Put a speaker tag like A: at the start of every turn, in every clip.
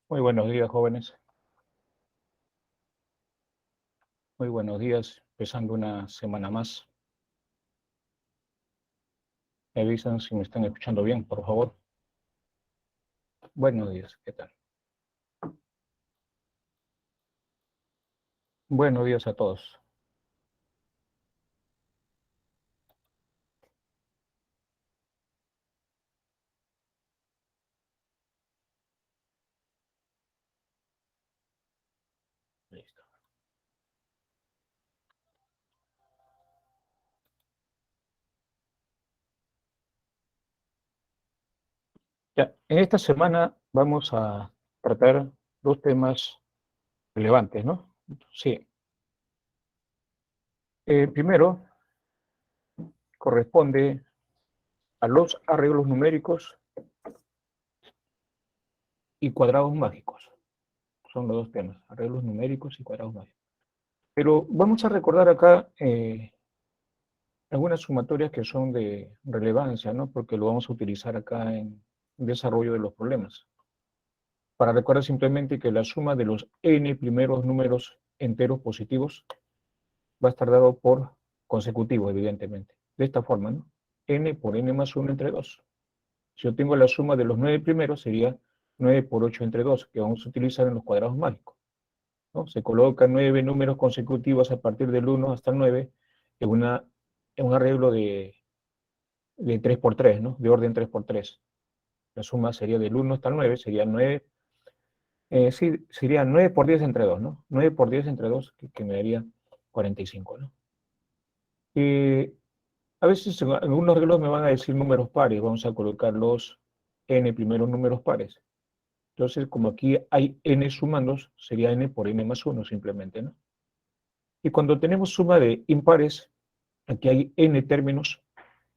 A: Muy buenos días, jóvenes. Muy buenos días, empezando una semana más. Me avisan si me están escuchando bien, por favor. Buenos días, ¿qué tal? Buenos días a todos. Listo. Ya, en esta semana vamos a tratar dos temas relevantes, ¿no? Sí. Primero, corresponde a los arreglos numéricos y cuadrados mágicos. Son los dos temas, arreglos numéricos y cuadrados mágicos. Pero vamos a recordar acá algunas sumatorias que son de relevancia, ¿no? Porque lo vamos a utilizar acá en desarrollo de los problemas. Para recordar simplemente que la suma de los n primeros números enteros positivos va a estar dado por consecutivo, evidentemente. De esta forma, ¿no? N por n más 1 entre 2. Si yo tengo la suma de los 9 primeros, sería 9 por 8 entre 2, que vamos a utilizar en los cuadrados mágicos, ¿no? Se colocan 9 números consecutivos a partir del 1 hasta el 9 en un arreglo de 3 por 3, ¿no? De orden 3 por 3. La suma sería del 1 hasta el 9, sería 9, sí, sería 9 por 10 entre 2, ¿no? 9 por 10 entre 2, que me daría 45, ¿no? A veces en algunos arreglos me van a decir números pares, vamos a colocar los n primeros números pares. Entonces, como aquí hay n sumandos, sería n por n más 1 simplemente, ¿no? Y cuando tenemos suma de impares, aquí hay n términos,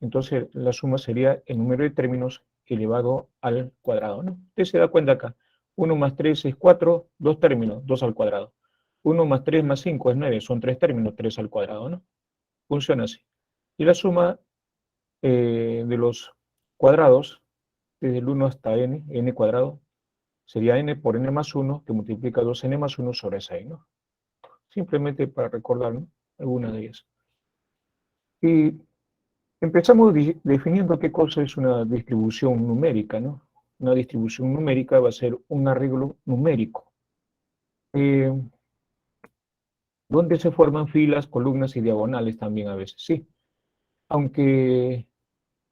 A: entonces la suma sería el número de términos elevado al cuadrado, ¿no? Usted se da cuenta acá, 1 más 3 es 4, 2 términos, 2 al cuadrado. 1 más 3 más 5 es 9, son 3 términos, 3 al cuadrado, ¿no? Funciona así. Y la suma de los cuadrados, desde el 1 hasta n cuadrado, sería n por n más 1, que multiplica 2n más 1 sobre 6, ¿no? Simplemente para recordar, ¿no? Algunas de ellas. Y empezamos definiendo qué cosa es una distribución numérica, ¿no? Una distribución numérica va a ser un arreglo numérico, eh, donde se forman filas, columnas y diagonales también a veces, sí. Aunque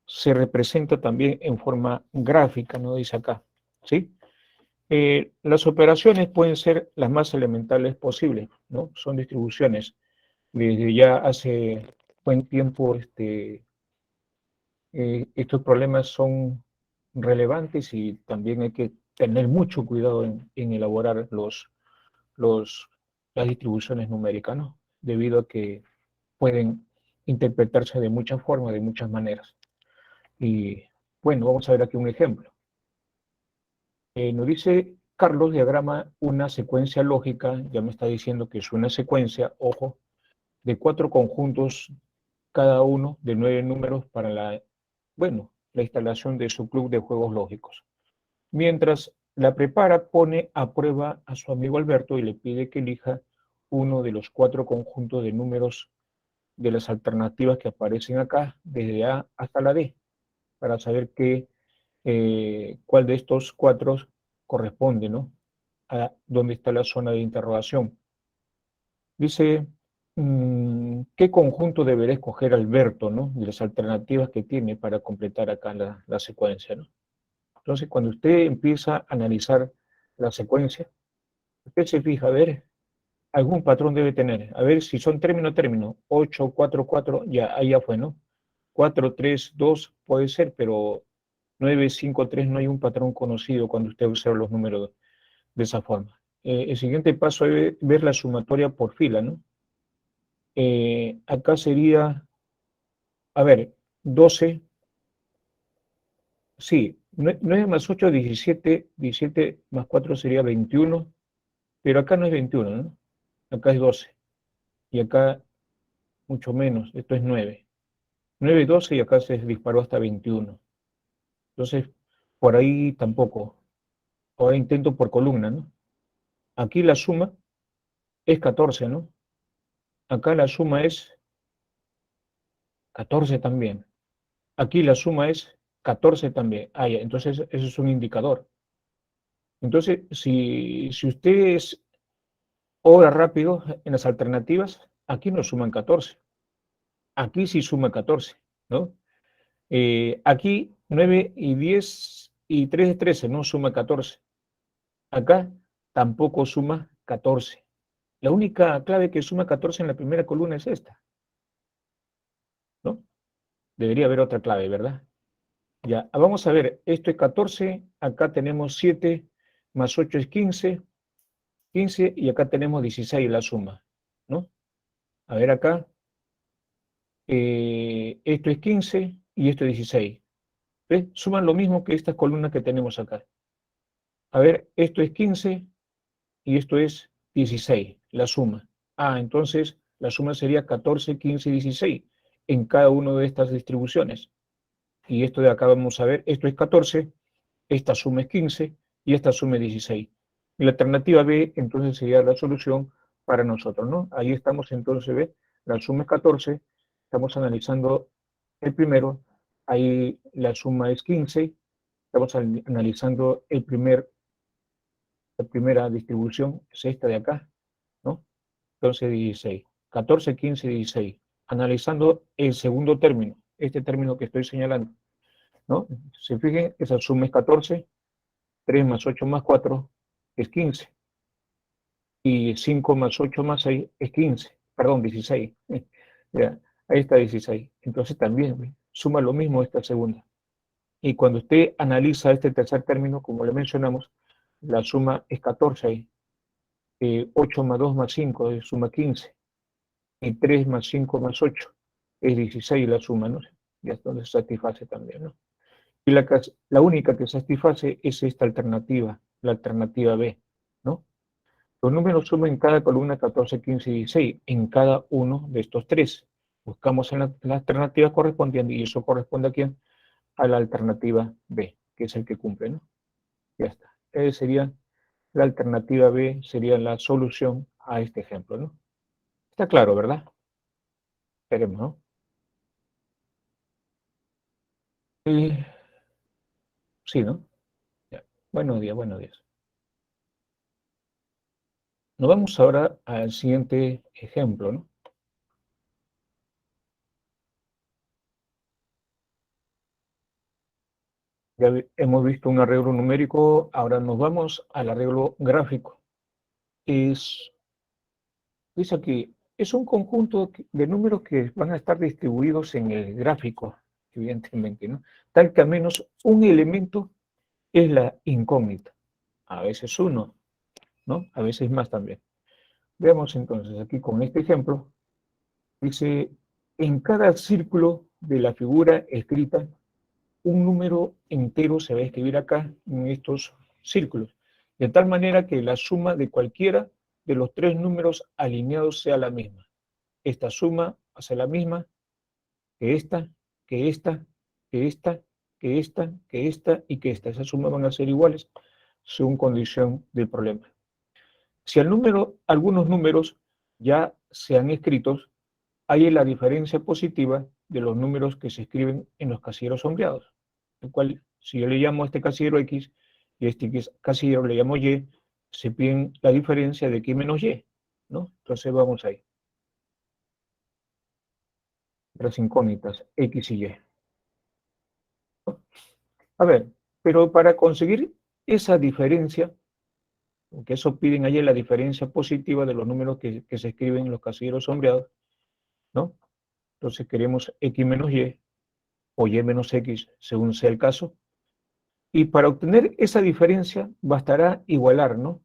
A: se representa también en forma gráfica, ¿no? Dice acá, ¿sí? Las operaciones pueden ser las más elementales posibles, ¿no? Son distribuciones. Desde ya hace buen tiempo, estos problemas son relevantes y también hay que tener mucho cuidado en elaborar los, las distribuciones numéricas, ¿no? Debido a que pueden interpretarse de muchas formas, de muchas maneras. Y bueno, vamos a ver aquí un ejemplo. Nos dice Carlos, diagrama una secuencia lógica, ya me está diciendo que es una secuencia, ojo, de 4 conjuntos, cada uno de 9 números para la instalación de su club de juegos lógicos. Mientras la prepara, pone a prueba a su amigo Alberto y le pide que elija uno de los 4 conjuntos de números de las alternativas que aparecen acá, desde A hasta la D, para saber cuál de estos 4 corresponde, ¿no? A dónde está la zona de interrogación. Dice, ¿qué conjunto deberá escoger Alberto, ¿no? De las alternativas que tiene para completar acá la secuencia, ¿no? Entonces, cuando usted empieza a analizar la secuencia, usted se fija, a ver, algún patrón debe tener. A ver si son término, término. 8, 4, 4, ya, ahí ya fue, ¿no? 4, 3, 2 puede ser, pero 9, 5, 3 no hay un patrón conocido cuando usted observa los números de esa forma. El siguiente paso es ver la sumatoria por fila, ¿no? Acá sería, a ver, 12, sí, 9 más 8, 17, 17 más 4 sería 21, pero acá no es 21, ¿no? Acá es 12, y acá mucho menos, esto es 9. 9, 12 y acá se disparó hasta 21. Entonces, por ahí tampoco. Ahora intento por columna, ¿no? Aquí la suma es 14, ¿no? Acá la suma es 14 también. Aquí la suma es 14 también. Ah, ya, entonces eso es un indicador. Entonces, si ustedes obra rápido en las alternativas, aquí no suman 14. Aquí sí suma 14, ¿no? Aquí 9 y 10 y 3 es 13, no suma 14. Acá tampoco suma 14. La única clave que suma 14 en la primera columna es esta, ¿no? Debería haber otra clave, ¿verdad? Ya, vamos a ver, esto es 14, acá tenemos 7, más 8 es 15, 15 y acá tenemos 16 la suma, ¿no? A ver acá, esto es 15 y esto es 16. ¿Ves? Suman lo mismo que estas columnas que tenemos acá. A ver, esto es 15 y esto es 16, la suma. Ah, entonces la suma sería 14, 15 y 16 en cada una de estas distribuciones. Y esto de acá vamos a ver, esto es 14, esta suma es 15 y esta suma es 16. Y la alternativa B entonces sería la solución para nosotros, ¿no? Ahí estamos entonces, ¿ve? La suma es 14, estamos analizando el primero, ahí la suma es 15, estamos analizando la primera distribución, es esta de acá, ¿no? Entonces 16, 14, 15, 16. Analizando el segundo término, este término que estoy señalando, ¿no? Se fijen, esa suma es 14, 3 más 8 más 4 es 15, y 5 más 8 más 6 es 15, perdón, 16. Ya, ahí está 16. Entonces también suma lo mismo esta segunda. Y cuando usted analiza este tercer término, como le mencionamos, la suma es 14 ahí. 8 más 2 más 5 es suma 15. Y 3 más 5 más 8 es 16 la suma, ¿no? Ya entonces satisface también, ¿no? Y la única que satisface es esta alternativa, la alternativa B, ¿no? Los números suman en cada columna 14, 15 y 16, en cada uno de estos tres. Buscamos en la alternativa correspondiente y eso corresponde a quién? A la alternativa B, que es el que cumple, ¿no? Ya está. Esa sería la alternativa B, sería la solución a este ejemplo, ¿no? Está claro, ¿verdad? Esperemos, ¿no? Eh, sí, ¿no? Ya. Buenos días, buenos días. Nos vamos ahora al siguiente ejemplo, ¿no? Ya hemos visto un arreglo numérico, ahora nos vamos al arreglo gráfico. Dice aquí, es un conjunto de números que van a estar distribuidos en el gráfico, evidentemente, ¿no? Tal que al menos un elemento es la incógnita. A veces uno, ¿no? A veces más también. Veamos entonces aquí con este ejemplo. Dice, en cada círculo de la figura escrita, un número entero se va a escribir acá en estos círculos, de tal manera que la suma de cualquiera de los tres números alineados sea la misma. Esta suma hace la misma que esta, que esta, que esta, que esta, que esta y que esta. Esas sumas van a ser iguales según condición del problema. Si algunos números ya se han escrito, hay la diferencia positiva de los números que se escriben en los casilleros sombreados. El cual, si yo le llamo a este casillero X y a este casillero le llamo Y, se piden la diferencia de X menos Y, ¿no? Entonces vamos ahí. Las incógnitas, X y Y. A ver, pero para conseguir esa diferencia, que eso piden allí la diferencia positiva de los números que se escriben en los casilleros sombreados, ¿no? Entonces queremos X menos Y o Y menos X, según sea el caso. Y para obtener esa diferencia bastará igualar, ¿no?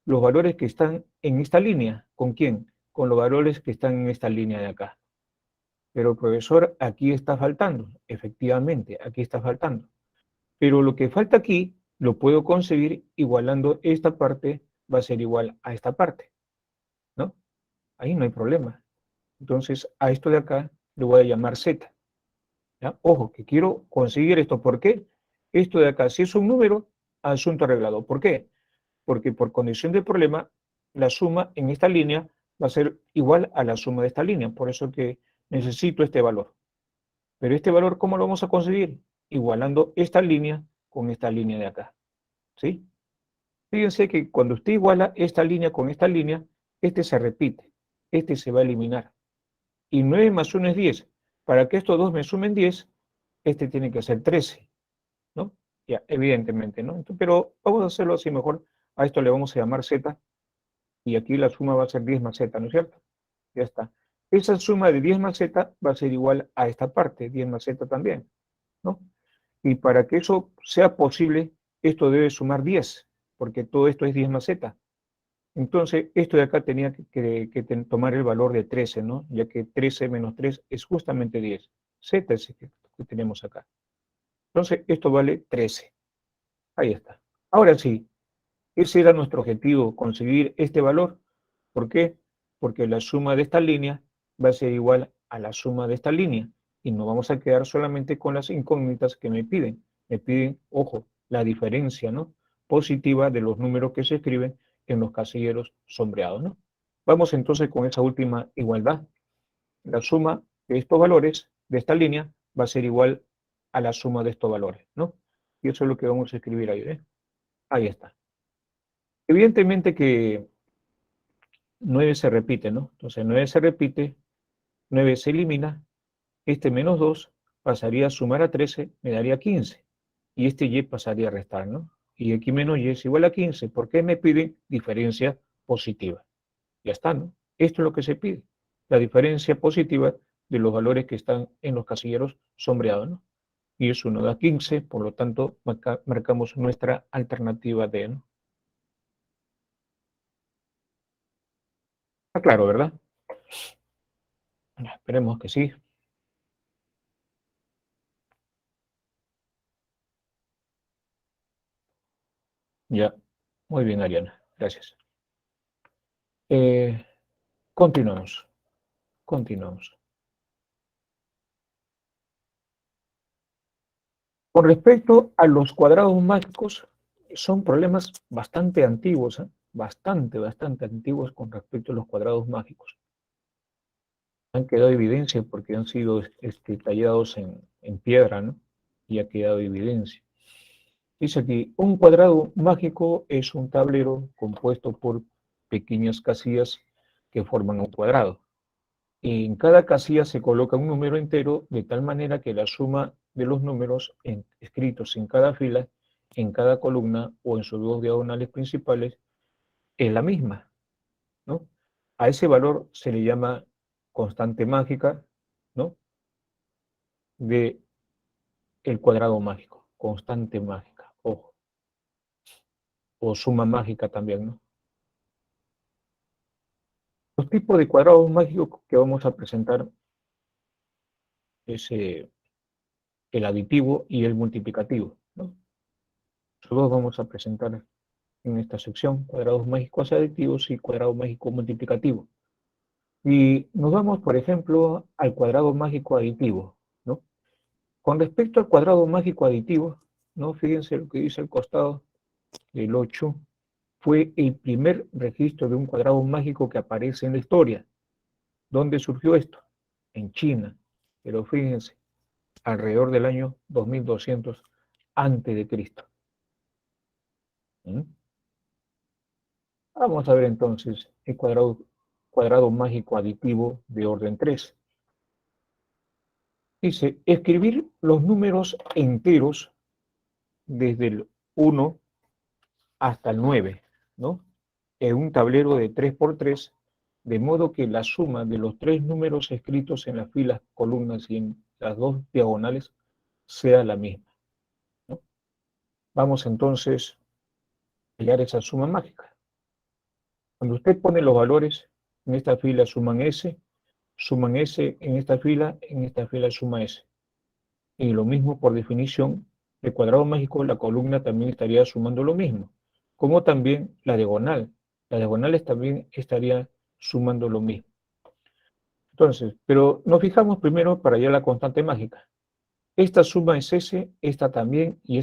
A: Los valores que están en esta línea. ¿Con quién? Con los valores que están en esta línea de acá. Pero profesor, aquí está faltando. Efectivamente, aquí está faltando. Pero lo que falta aquí lo puedo conseguir igualando esta parte, va a ser igual a esta parte, ¿no? Ahí no hay problema. Entonces, a esto de acá le voy a llamar Z. ¿Ya? Ojo, que quiero conseguir esto. ¿Por qué? Esto de acá, si es un número, asunto arreglado. ¿Por qué? Porque por condición de problema, la suma en esta línea va a ser igual a la suma de esta línea. Por eso que necesito este valor. Pero este valor, ¿cómo lo vamos a conseguir? Igualando esta línea con esta línea de acá. ¿Sí? Fíjense que cuando usted iguala esta línea con esta línea, este se repite, este se va a eliminar. Y 9 más 1 es 10. Para que estos dos me sumen 10, este tiene que ser 13, ¿no? Ya, evidentemente, ¿no? Pero vamos a hacerlo así mejor. A esto le vamos a llamar z, y aquí la suma va a ser 10 más z, ¿no es cierto? Ya está. Esa suma de 10 más z va a ser igual a esta parte, 10 más z también, ¿no? Y para que eso sea posible, esto debe sumar 10, porque todo esto es 10 más z. Entonces, esto de acá tenía que tomar el valor de 13, ¿no? Ya que 13 menos 3 es justamente 10. Z es el que tenemos acá. Entonces, esto vale 13. Ahí está. Ahora sí, ese era nuestro objetivo, conseguir este valor. ¿Por qué? Porque la suma de esta línea va a ser igual a la suma de esta línea. Y no vamos a quedar solamente con las incógnitas que me piden. Me piden, ojo, la diferencia, ¿no? Positiva de los números que se escriben en los casilleros sombreados, ¿no? Vamos entonces con esa última igualdad. La suma de estos valores de esta línea va a ser igual a la suma de estos valores, ¿no? Y eso es lo que vamos a escribir ahí, ¿eh? Ahí está. Evidentemente que 9 se repite, ¿no? Entonces 9 se repite, 9 se elimina, este menos 2 pasaría a sumar a 13, me daría 15. Y este y pasaría a restar, ¿no? Y aquí menos y es igual a 15. ¿Por qué me piden diferencia positiva? Ya está, ¿no? Esto es lo que se pide, la diferencia positiva de los valores que están en los casilleros sombreados, ¿no? Y eso nos da 15, por lo tanto, marcamos nuestra alternativa D, ¿no? Está claro, ¿verdad? Esperemos que sí. Ya. Muy bien, Ariana. Gracias. Eh, continuamos. Continuamos. Con respecto a los cuadrados mágicos, son problemas bastante antiguos, ¿eh? Bastante antiguos con respecto a los cuadrados mágicos. Han quedado evidencia porque han sido tallados en piedra, ¿no? Y ha quedado evidencia. Dice aquí, un cuadrado mágico es un tablero compuesto por pequeñas casillas que forman un cuadrado. En cada casilla se coloca un número entero de tal manera que la suma de los números escritos en cada fila, en cada columna o en sus dos diagonales principales es la misma, ¿no? A ese valor se le llama constante mágica, ¿no? De el cuadrado mágico, constante mágica, ojo, o suma mágica también, ¿no? Los tipos de cuadrados mágicos que vamos a presentar es el aditivo y el multiplicativo, ¿no? Nosotros vamos a presentar en esta sección cuadrados mágicos aditivos y cuadrado mágico multiplicativo. Y nos vamos, por ejemplo, al cuadrado mágico aditivo, ¿no? Con respecto al cuadrado mágico aditivo, ¿no? Fíjense lo que dice al costado del 8, fue el primer registro de un cuadrado mágico que aparece en la historia. ¿Dónde surgió esto? En China. Pero fíjense, alrededor del año 2200 antes de Cristo. ¿Mm? Vamos a ver entonces el cuadrado mágico aditivo de orden 3. Dice, escribir los números enteros desde el 1 hasta el 9, ¿no? En un tablero de 3 por 3, de modo que la suma de los tres números escritos en las filas, columnas y en las dos diagonales sea la misma, ¿no? Vamos entonces a hallar esa suma mágica. Cuando usted pone los valores, en esta fila suman S en esta fila suma S. Y lo mismo por definición, el cuadrado mágico, la columna también estaría sumando lo mismo, como también la diagonal. Las diagonales también estarían sumando lo mismo. Entonces, pero nos fijamos primero para hallar la constante mágica. esta suma es S, esta también, y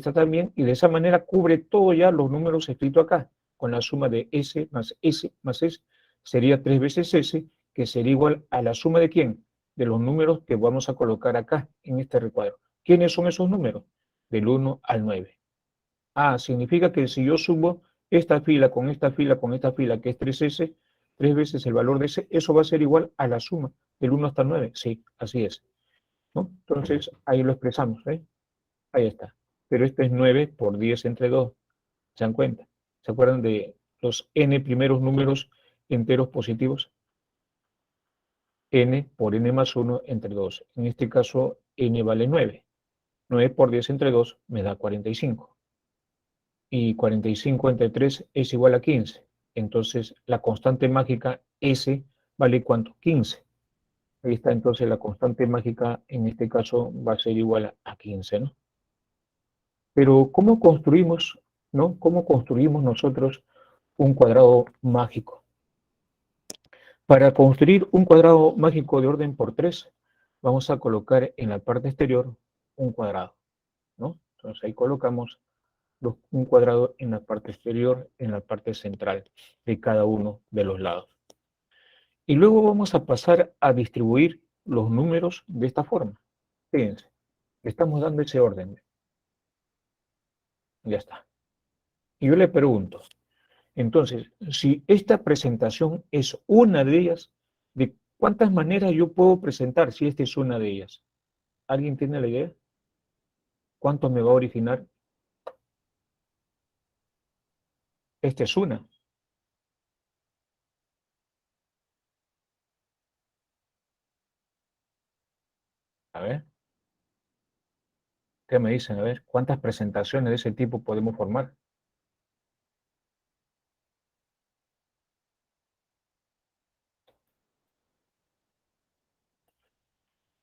A: de esa manera cubre todo ya los números escritos acá, con la suma de S más S más S, sería 3 veces S, que sería igual a la suma de ¿quién? De los números que vamos a colocar acá, en este recuadro. ¿Quiénes son esos números? Del 1 al 9. Ah, significa que si yo subo esta fila con esta fila con esta fila, que es 3S, 3 veces el valor de S, eso va a ser igual a la suma del 1 hasta el 9. Sí, así es, ¿no? Entonces, ahí lo expresamos, ¿eh? Ahí está. Pero esto es 9 por 10 entre 2. ¿Se dan cuenta? ¿Se acuerdan de los n primeros números enteros positivos? N por n más 1 entre 2. En este caso, n vale 9. 9 por 10 entre 2 me da 45. Y 45 entre 3 es igual a 15. Entonces, la constante mágica S vale ¿cuánto? 15. Ahí está, entonces la constante mágica en este caso va a ser igual a 15, ¿no? Pero ¿cómo construimos, ¿no? ¿Cómo construimos nosotros un cuadrado mágico? Para construir un cuadrado mágico de orden por 3, vamos a colocar en la parte exterior un cuadrado, ¿no? Entonces ahí colocamos un cuadrado en la parte exterior, en la parte central de cada uno de los lados. Y luego vamos a pasar a distribuir los números de esta forma. Fíjense, le estamos dando ese orden. Ya está. Y yo le pregunto, entonces, si esta presentación es una de ellas, ¿de cuántas maneras yo puedo presentar si esta es una de ellas? ¿Alguien tiene la idea? ¿Cuánto me va a originar? Esta es una. A ver, ¿qué me dicen? A ver, ¿cuántas presentaciones de ese tipo podemos formar?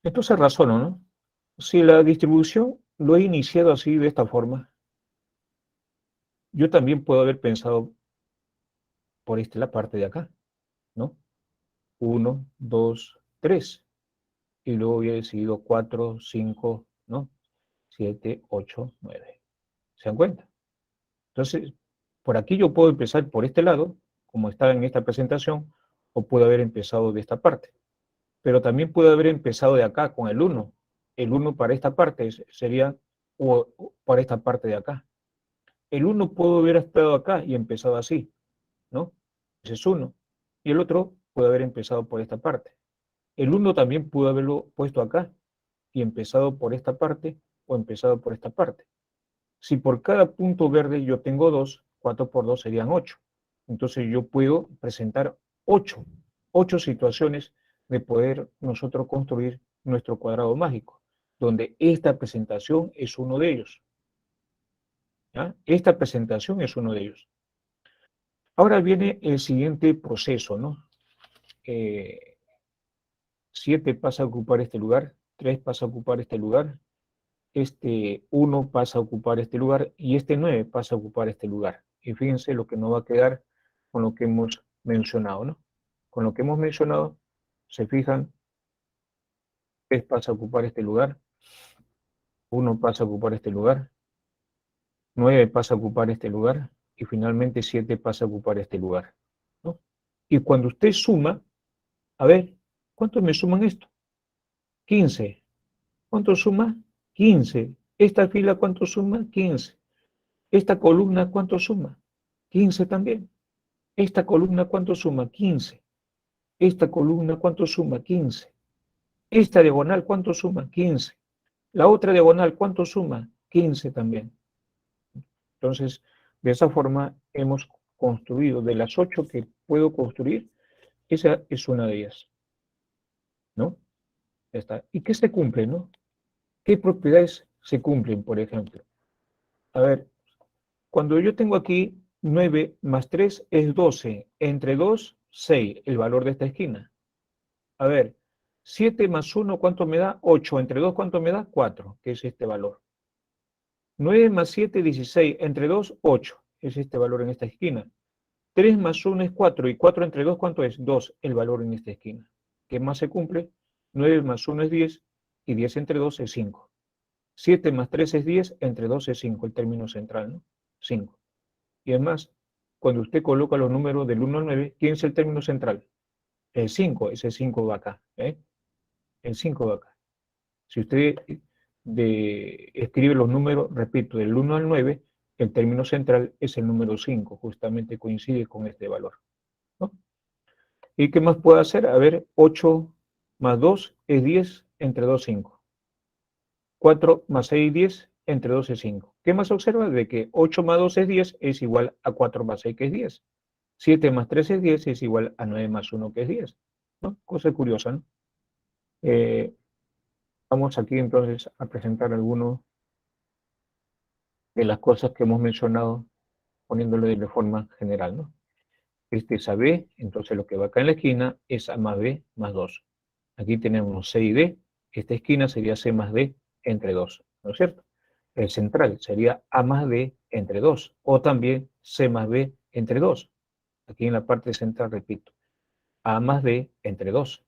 A: Entonces razono, ¿no? Si la distribución lo he iniciado así, de esta forma, yo también puedo haber pensado por la parte de acá, ¿no? Uno, 2, 3. Y luego hubiera decidido 4, 5, ¿no? 7, 8, 9. ¿Se dan cuenta? Entonces, por aquí yo puedo empezar por este lado, como está en esta presentación, o puedo haber empezado de esta parte. Pero también puedo haber empezado de acá con el 1. El 1 para esta parte sería, o para esta parte de acá. El 1 pudo haber estado acá y empezado así, ¿no? Ese es 1. Y el otro puede haber empezado por esta parte. El 1 también pudo haberlo puesto acá y empezado por esta parte o empezado por esta parte. Si por cada punto verde yo tengo 2, 4 por 2 serían 8. Entonces yo puedo presentar 8, 8 situaciones de poder nosotros construir nuestro cuadrado mágico, donde esta presentación es uno de ellos. ¿Ya? Esta presentación es uno de ellos. Ahora viene el siguiente proceso, ¿no? 7 pasa a ocupar este lugar, 3 pasa a ocupar este lugar, este 1 pasa a ocupar este lugar y este 9 pasa a ocupar este lugar. Y fíjense lo que nos va a quedar con lo que hemos mencionado, ¿no? Con lo que hemos mencionado, se fijan, 3 pasa a ocupar este lugar, 1 pasa a ocupar este lugar, 9 pasa a ocupar este lugar y finalmente 7 pasa a ocupar este lugar, ¿no? Y cuando usted suma, a ver, ¿cuánto me suman esto? 15. ¿Cuánto suma? 15. Esta fila, ¿cuánto suma? 15. Esta columna, ¿cuánto suma? 15 también. Esta columna, ¿cuánto suma? 15. Esta columna, ¿cuánto suma? 15. Esta diagonal, ¿cuánto suma? 15. La otra diagonal, ¿cuánto suma? 15 también. Entonces, de esa forma hemos construido, de las 8 que puedo construir, esa es una de ellas, ¿no? Ya está. ¿Y qué se cumple, no? ¿Qué propiedades se cumplen, por ejemplo? A ver, cuando yo tengo aquí 9 más 3 es 12, entre 2, 6, el valor de esta esquina. A ver, 7 más 1, ¿cuánto me da? 8, entre 2, ¿cuánto me da? 4, que es este valor. 9 más 7, 16, entre 2, 8, es este valor en esta esquina. 3 más 1 es 4, y 4 entre 2, ¿cuánto es? 2, el valor en esta esquina. ¿Qué más se cumple? 9 más 1 es 10, y 10 entre 2 es 5. 7 más 3 es 10, entre 2 es 5, el término central, ¿no? 5. Y además, cuando usted coloca los números del 1 al 9, ¿quién es el término central? El 5, ese 5 va acá, ¿eh? El 5 va acá. Si usted escribe los números, repito, del 1 al 9, el término central es el número 5, justamente coincide con este valor, ¿no? ¿Y qué más puedo hacer? A ver, 8 más 2 es 10, entre 2, 5. 4 más 6, 10, entre 2 es 5. ¿Qué más observa? De que 8 más 2 es 10, es igual a 4 más 6, que es 10. 7 más 3 es 10, es igual a 9 más 1, que es 10. ¿No? Cosa curiosa, ¿no? Eh, Vamos aquí entonces a presentar algunas de las cosas que hemos mencionado, poniéndolo de forma general, ¿no? Este es AB, entonces lo que va acá en la esquina es A más B más 2. Aquí tenemos C y D, esta esquina sería C más D entre 2, ¿no es cierto? El central sería A más D entre 2, o también C más B entre 2. Aquí en la parte central, repito, A más D entre 2.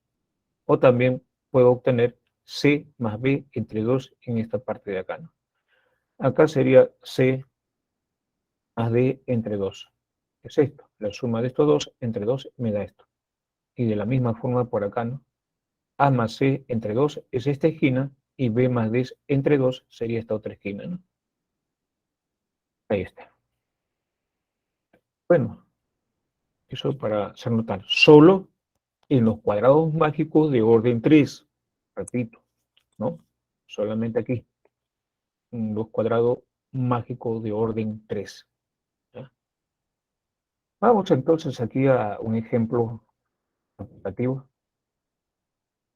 A: O también puedo obtener C más B entre 2 en esta parte de acá, ¿no? Acá sería C más D entre 2. ¿Qué es esto? La suma de estos dos entre 2 me da esto. Y de la misma forma por acá, ¿no? A más C entre 2 es esta esquina y B más D entre 2 sería esta otra esquina, ¿no? Ahí está. Bueno, eso para hacer notar. Solo en los cuadrados mágicos de orden 3, repito, ¿no? Solamente aquí, en los cuadrados mágicos de orden 3. ¿Ya? Vamos entonces aquí a un ejemplo aplicativo.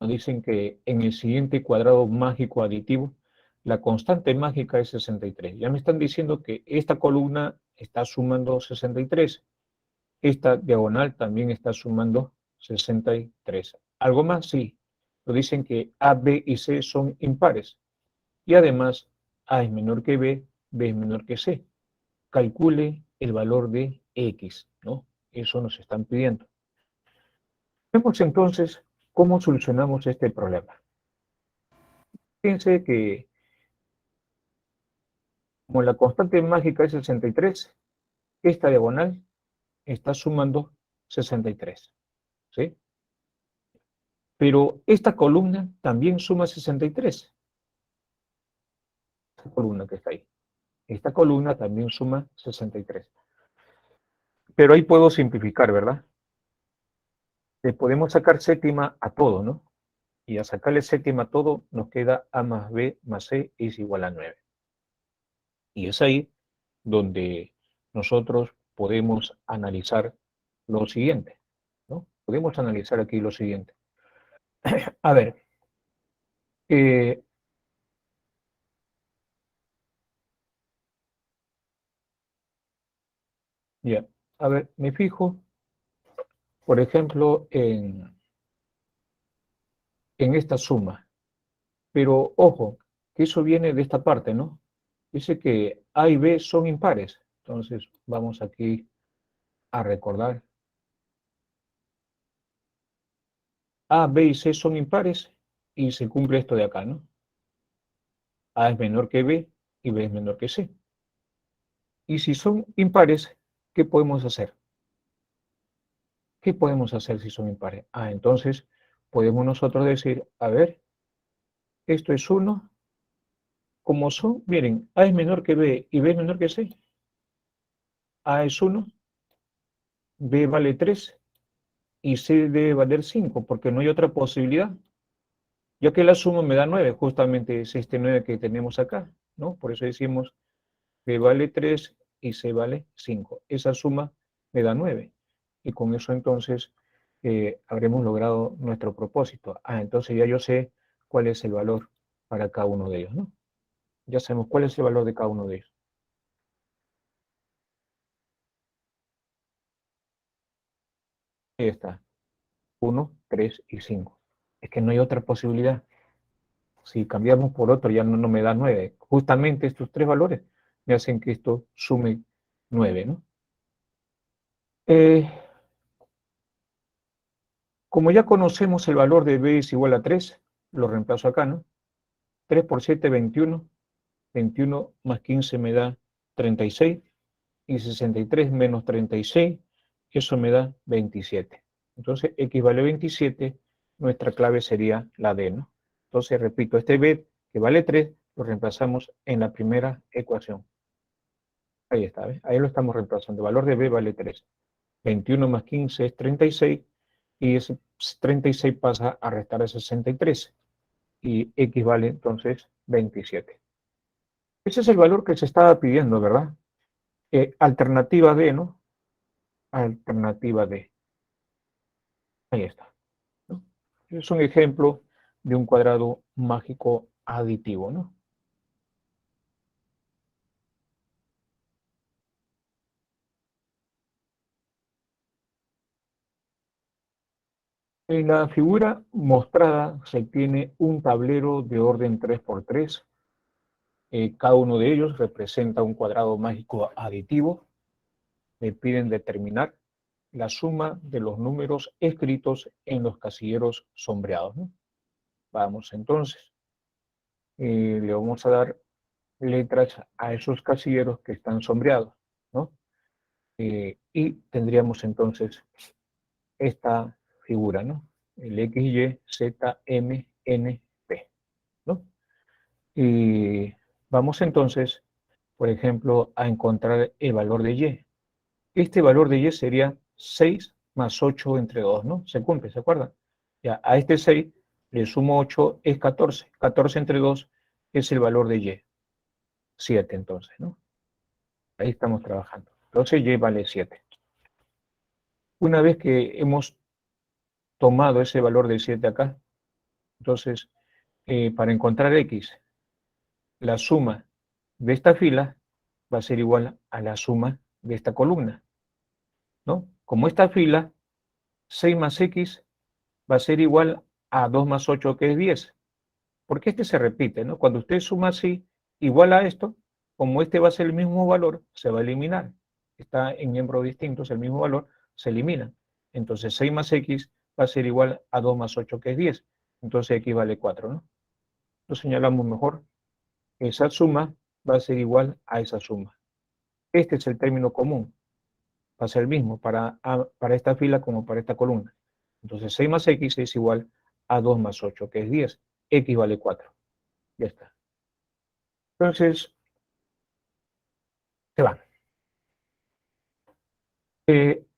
A: Nos dicen que en el siguiente cuadrado mágico aditivo, la constante mágica es 63. Ya me están diciendo que esta columna está sumando 63. Esta diagonal también está sumando 63. ¿Algo más? Sí. Nos dicen que A, B y C son impares. Y además, A es menor que B, B es menor que C. Calcule el valor de X, ¿no? Eso nos están pidiendo. Vemos entonces cómo solucionamos este problema. Fíjense que como la constante mágica es 63, esta diagonal está sumando 63, ¿sí? Pero esta columna también suma 63. Esta columna que está ahí. Esta columna también suma 63. Pero ahí puedo simplificar, ¿verdad? Le podemos sacar séptima a todo, ¿no? Y a sacarle séptima a todo nos queda A más B más C es igual a 9. Y es ahí donde nosotros podemos analizar lo siguiente, ¿no? Podemos analizar aquí lo siguiente. A ver, eh, ya, a ver, me fijo, por ejemplo, en esta suma, pero ojo, que eso viene de esta parte, ¿no? Dice que A y B son impares, entonces vamos aquí a recordar. A, B y C son impares y se cumple esto de acá, ¿no? A es menor que B y B es menor que C. Y si son impares, ¿qué podemos hacer? ¿Qué podemos hacer si son impares? Ah, entonces podemos nosotros decir, a ver, esto es 1, como son, miren, A es menor que B y B es menor que C. A es 1, B vale 3 y C debe valer 5, porque no hay otra posibilidad. Ya que la suma me da 9, justamente es este 9 que tenemos acá, ¿no? Por eso decimos B vale 3 y C vale 5. Esa suma me da 9. Y con eso entonces habremos logrado nuestro propósito. Ah, entonces ya yo sé cuál es el valor para cada uno de ellos, ¿no? Ya sabemos cuál es el valor de cada uno de ellos. Ahí está. 1, 3 y 5. Es que no hay otra posibilidad. Si cambiamos por otro ya no me da 9. Justamente estos tres valores me hacen que esto sume 9, ¿no? Eh, Como ya conocemos el valor de B es igual a 3, lo reemplazo acá, ¿no? 3 por 7, 21. 21 más 15 me da 36, y 63 menos 36, eso me da 27. Entonces, x vale 27, nuestra clave sería la D, ¿no? Entonces, repito, este B que vale 3, lo reemplazamos en la primera ecuación. Ahí está, ¿ves? Ahí lo estamos reemplazando. El valor de B vale 3. 21 más 15 es 36, y ese 36 pasa a restar a 63, y x vale entonces 27. Ese es el valor que se estaba pidiendo, ¿verdad? Alternativa D, ¿no? Alternativa D. Ahí está, ¿no? Es un ejemplo de un cuadrado mágico aditivo, ¿no? En la figura mostrada se tiene un tablero de orden 3×3. Cada uno de ellos representa un cuadrado mágico aditivo. Me piden determinar la suma de los números escritos en los casilleros sombreados, ¿no? Vamos entonces, le vamos a dar letras a esos casilleros que están sombreados, ¿no? Y tendríamos entonces esta figura, ¿no? El X, Y, Z, M, N, P, ¿no? Y vamos entonces, por ejemplo, a encontrar el valor de Y. Este valor de Y sería 6 más 8 entre 2, ¿no? Se cumple, ¿se acuerdan? Ya, a este 6 le sumo 8, es 14. 14 entre 2 es el valor de Y. 7 entonces, ¿no? Ahí estamos trabajando. Entonces Y vale 7. Una vez que hemos tomado ese valor de 7 acá, entonces, para encontrar X, la suma de esta fila va a ser igual a la suma de esta columna, ¿no? Como esta fila, 6 más X va a ser igual a 2 más 8, que es 10. Porque este se repite, ¿no? Cuando usted suma así, igual a esto, como este va a ser el mismo valor, se va a eliminar. Está en miembros distintos, el mismo valor, se elimina. Entonces 6 más X va a ser igual a 2 más 8, que es 10. Entonces X vale 4, ¿no? Lo señalamos mejor. Esa suma va a ser igual a esa suma. Este es el término común. Va a ser el mismo para esta fila como para esta columna. Entonces 6 más X es igual a 2 más 8, que es 10. X vale 4. Ya está. Entonces, se van.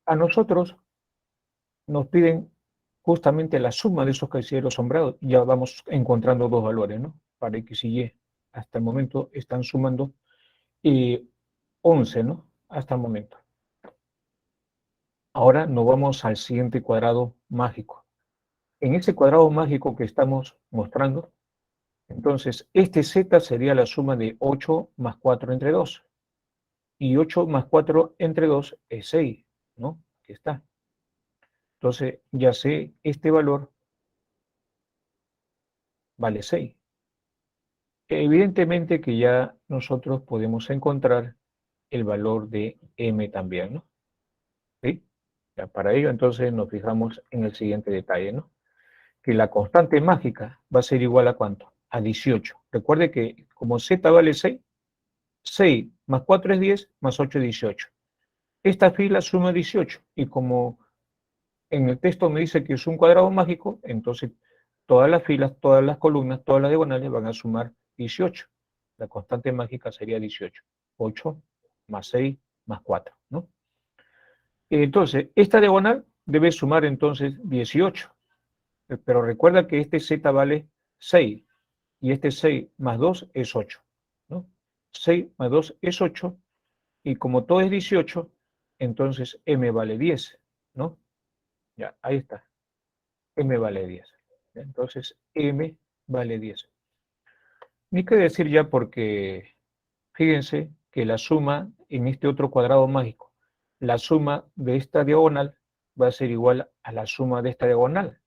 A: A nosotros nos piden justamente la suma de esos casilleros sombreados. Ya vamos encontrando dos valores, ¿no? Para X y Y. Hasta el momento están sumando 11, ¿no? Hasta el momento. Ahora nos vamos al siguiente cuadrado mágico. En ese cuadrado mágico que estamos mostrando, entonces, este Z sería la suma de 8 más 4 entre 2. Y 8 más 4 entre 2 es 6, ¿no? Aquí está. Entonces, ya sé, este valor vale 6. Evidentemente que ya nosotros podemos encontrar el valor de M también, ¿no? ¿Sí? Ya para ello, entonces, nos fijamos en el siguiente detalle, ¿no? Que la constante mágica va a ser igual a ¿cuánto? A 18. Recuerde que como Z vale 6, 6 más 4 es 10, más 8 es 18. Esta fila suma 18, y como en el texto me dice que es un cuadrado mágico, entonces todas las filas, todas las columnas, todas las diagonales van a sumar 18. La constante mágica sería 18. 8 más 6 más 4, ¿no? Entonces, esta diagonal debe sumar entonces 18. Pero recuerda que este Z vale 6, y este 6 más 2 es 8, ¿no? 6 más 2 es 8, y como todo es 18, entonces M vale 10, ¿no? Ya, ahí está. M vale 10. Entonces, M vale 10. Ni que decir ya, porque fíjense que la suma en este otro cuadrado mágico, la suma de esta diagonal va a ser igual a la suma de esta diagonal,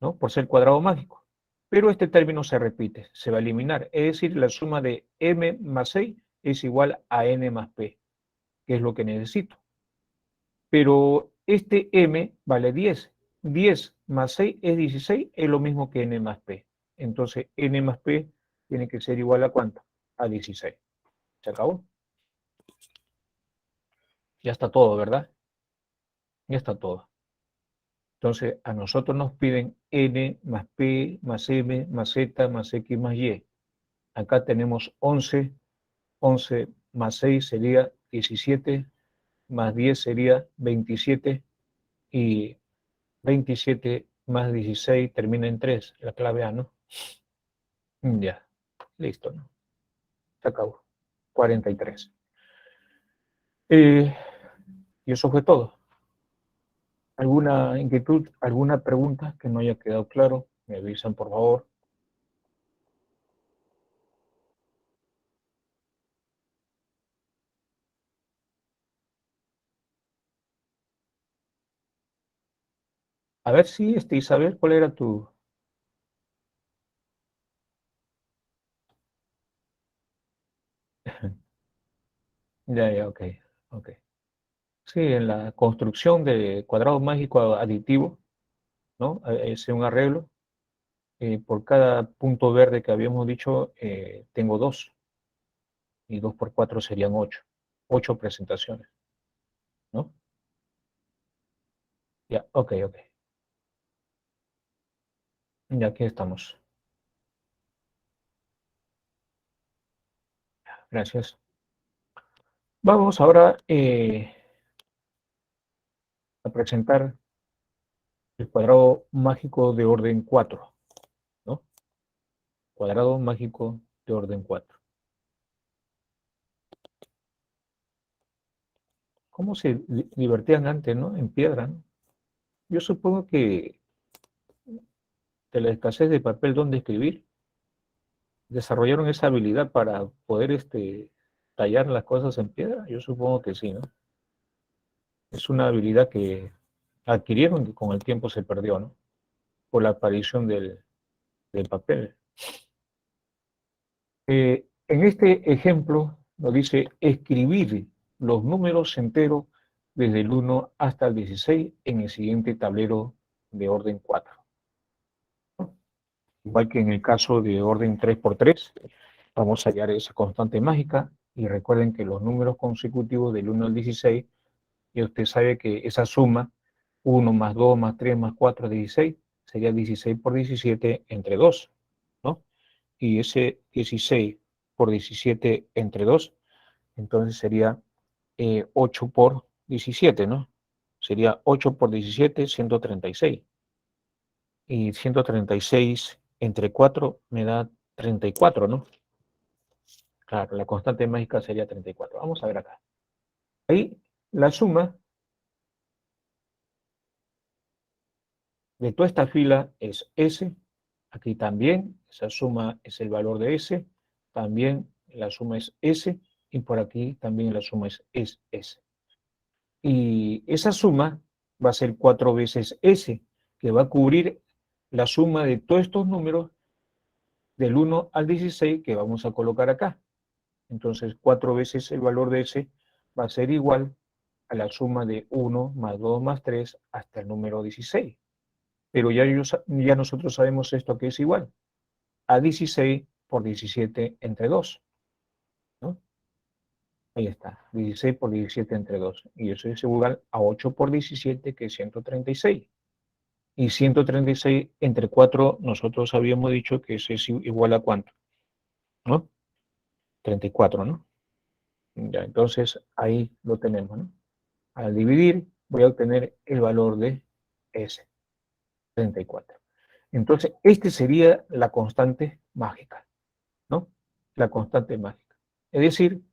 A: ¿no? Por ser cuadrado mágico. Pero este término se repite, se va a eliminar. Es decir, la suma de M más 6 es igual a N más P, que es lo que necesito. Pero este M vale 10. 10 más 6 es 16, es lo mismo que N más P. Entonces, N más P tiene que ser igual a ¿cuánto? a 16. ¿Se acabó? Ya está todo, ¿verdad? Ya está todo. Entonces, a nosotros nos piden n más p más m más z más x más y. Acá tenemos 11. 11 más 6 sería 17, más 10 sería 27, y 27 más 16 termina en 3, la clave A, ¿no? Ya, listo, ¿no? Se acabó. 43. Y eso fue todo. ¿Alguna inquietud, alguna pregunta que no haya quedado claro? Me avisan, por favor. A ver si, Isabel, ¿cuál era tu...? Ya, ya, ok, ok. Sí, en la construcción de cuadrado mágico aditivo, ¿no? Es un arreglo. Por cada punto verde que habíamos dicho, tengo 2. Y 2 por 4 serían 8. 8 presentaciones, ¿no? Ya, ok, ok. Ya aquí estamos. Gracias. Vamos ahora a presentar el cuadrado mágico de orden 4, ¿no? Cuadrado mágico de orden 4. ¿Cómo se divertían antes, no? En piedra, ¿no? Yo supongo que de la escasez de papel donde escribir, desarrollaron esa habilidad para poder tallar las cosas en piedra. Yo supongo que sí, ¿no? Es una habilidad que adquirieron que con el tiempo se perdió, ¿no? Por la aparición del papel. En este ejemplo nos dice escribir los números enteros desde el 1 hasta el 16 en el siguiente tablero de orden 4. Igual que en el caso de orden 3×3, vamos a hallar esa constante mágica, y recuerden que los números consecutivos del 1 al 16, y usted sabe que esa suma, 1 más 2 más 3 más 4 es 16, sería 16 por 17 entre 2, ¿no? Y ese 16 por 17 entre 2, entonces sería 8 por 17, ¿no? Sería 8 por 17, 136. Y 136 entre 4 me da 34, ¿no? Claro, la constante mágica sería 34. Vamos a ver acá. Ahí la suma de toda esta fila es S. Aquí también, esa suma es el valor de S. También la suma es S. Y por aquí también la suma es S. Y esa suma va a ser 4 veces S, que va a cubrir la suma de todos estos números del 1 al 16 que vamos a colocar acá. Entonces, 4 veces el valor de S va a ser igual a la suma de 1 más 2 más 3 hasta el número 16. Pero ya nosotros sabemos esto que es igual a 16 por 17 entre 2, ¿no? Ahí está, 16 por 17 entre 2. Y eso es igual a 8 por 17, que es 136. Y 136 entre 4, nosotros habíamos dicho que eso es igual a ¿cuánto? ¿No? 34, ¿no? Ya, entonces ahí lo tenemos, ¿no? Al dividir voy a obtener el valor de S, 34. Entonces, este sería la constante mágica, ¿no? La constante mágica. Es decir,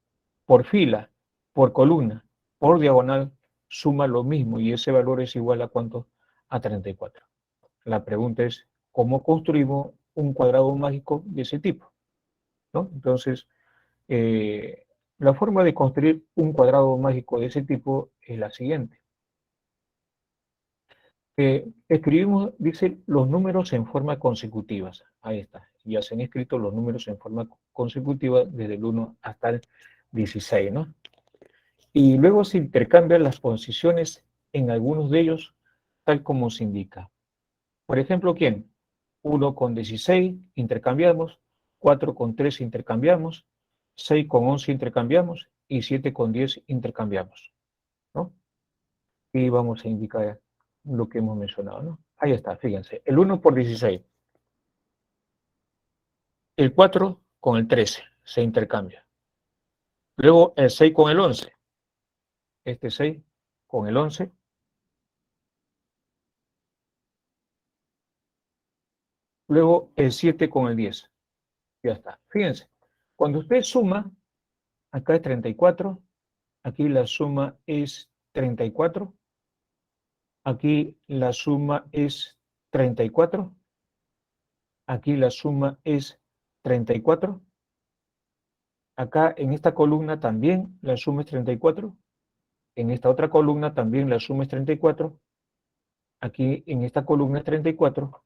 A: por fila, por columna, por diagonal, suma lo mismo, y ese valor es igual a ¿cuánto? A 34. La pregunta es, ¿cómo construimos un cuadrado mágico de ese tipo? ¿No? Entonces, eh, la forma de construir un cuadrado mágico de ese tipo es la siguiente. Escribimos, dice, los números en forma consecutiva. Ahí está. Ya se han escrito los números en forma consecutiva desde el 1 hasta el 16, ¿no? Y luego se intercambian las posiciones en algunos de ellos, tal como se indica. Por ejemplo, ¿quién? 1 con 16 intercambiamos, 4 con 3 intercambiamos, 6 con 11 intercambiamos y 7 con 10 intercambiamos, ¿no? Y vamos a indicar lo que hemos mencionado, ¿no? Ahí está, fíjense, el 1 por 16. El 4 con el 13 se intercambia. Luego el 6 con el 11. Este 6 con el 11. Luego el 7 con el 10. Ya está. Fíjense, cuando usted suma, acá es 34, aquí la suma es 34, aquí la suma es 34, aquí la suma es 34, acá en esta columna también la suma es 34, en esta otra columna también la suma es 34, aquí en esta columna es 34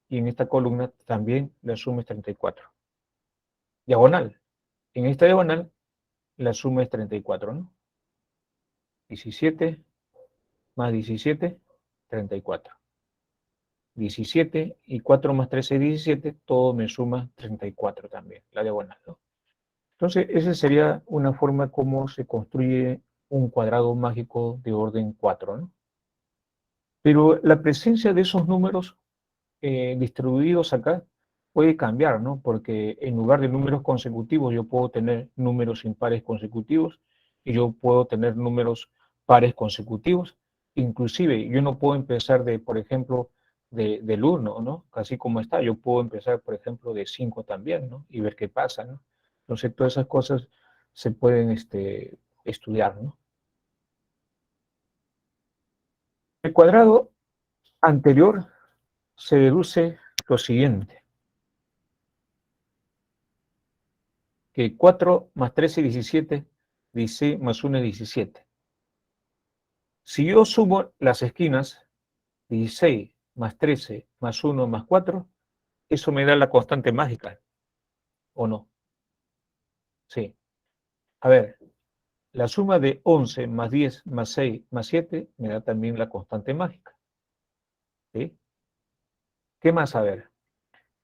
A: y en esta columna también la suma es 34. Diagonal. En esta diagonal la suma es 34, ¿no? 17 más 17, 34. 17 y 4 más 13, 17, todo me suma 34 también, la diagonal, ¿no? Entonces, esa sería una forma como se construye un cuadrado mágico de orden 4, ¿no? Pero la presencia de esos números distribuidos acá puede cambiar, ¿no? Porque en lugar de números consecutivos, yo puedo tener números impares consecutivos y yo puedo tener números pares consecutivos. Inclusive, yo no puedo empezar de, por ejemplo, del 1, ¿no? Así como está, yo puedo empezar, por ejemplo, de 5 también, ¿no? Y ver qué pasa, ¿no? Entonces, todas esas cosas se pueden estudiar, ¿no? El cuadrado anterior se deduce lo siguiente, que 4 más 13 es 17, 16 más 1 es 17. Si yo sumo las esquinas, 16 más 13 más 1 más 4, eso me da la constante mágica, ¿o no? Sí. A ver, la suma de 11 más 10 más 6 más 7 me da también la constante mágica. ¿Sí? ¿Qué más? A ver,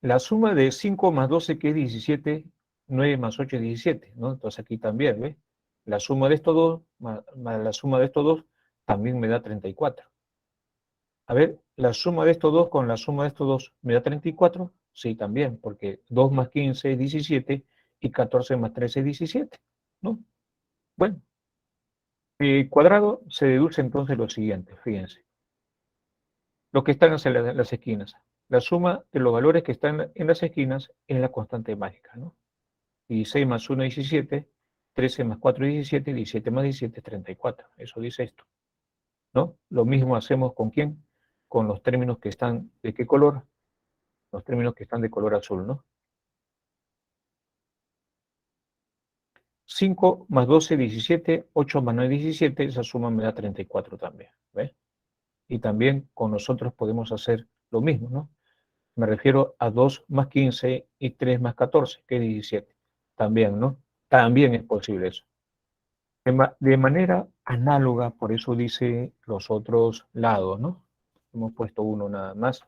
A: la suma de 5 más 12, que es 17, 9 más 8 es 17, ¿no? Entonces aquí también, ¿ves? La suma de estos dos, más la suma de estos dos, también me da 34. A ver, la suma de estos dos con la suma de estos dos, ¿me da 34? Sí, también, porque 2 más 15 es 17 y 14 más 13 es 17, ¿no? Bueno, el cuadrado se deduce entonces lo siguiente, fíjense. Lo que están en las esquinas. La suma de los valores que están en las esquinas es la constante mágica, ¿no? 16 más 1 es 17, 13 más 4 es 17, 17 más 17 es 34. Eso dice esto, ¿no? Lo mismo hacemos con quién, con los términos que están, ¿de qué color? Los términos que están de color azul, ¿no? 5 más 12, 17, 8 más 9, 17, esa suma me da 34 también, ¿ves? Y también con nosotros podemos hacer lo mismo, ¿no? Me refiero a 2 más 15 y 3 más 14, que es 17. También, ¿no? También es posible eso. De manera análoga, por eso dice los otros lados, ¿no? Hemos puesto uno nada más,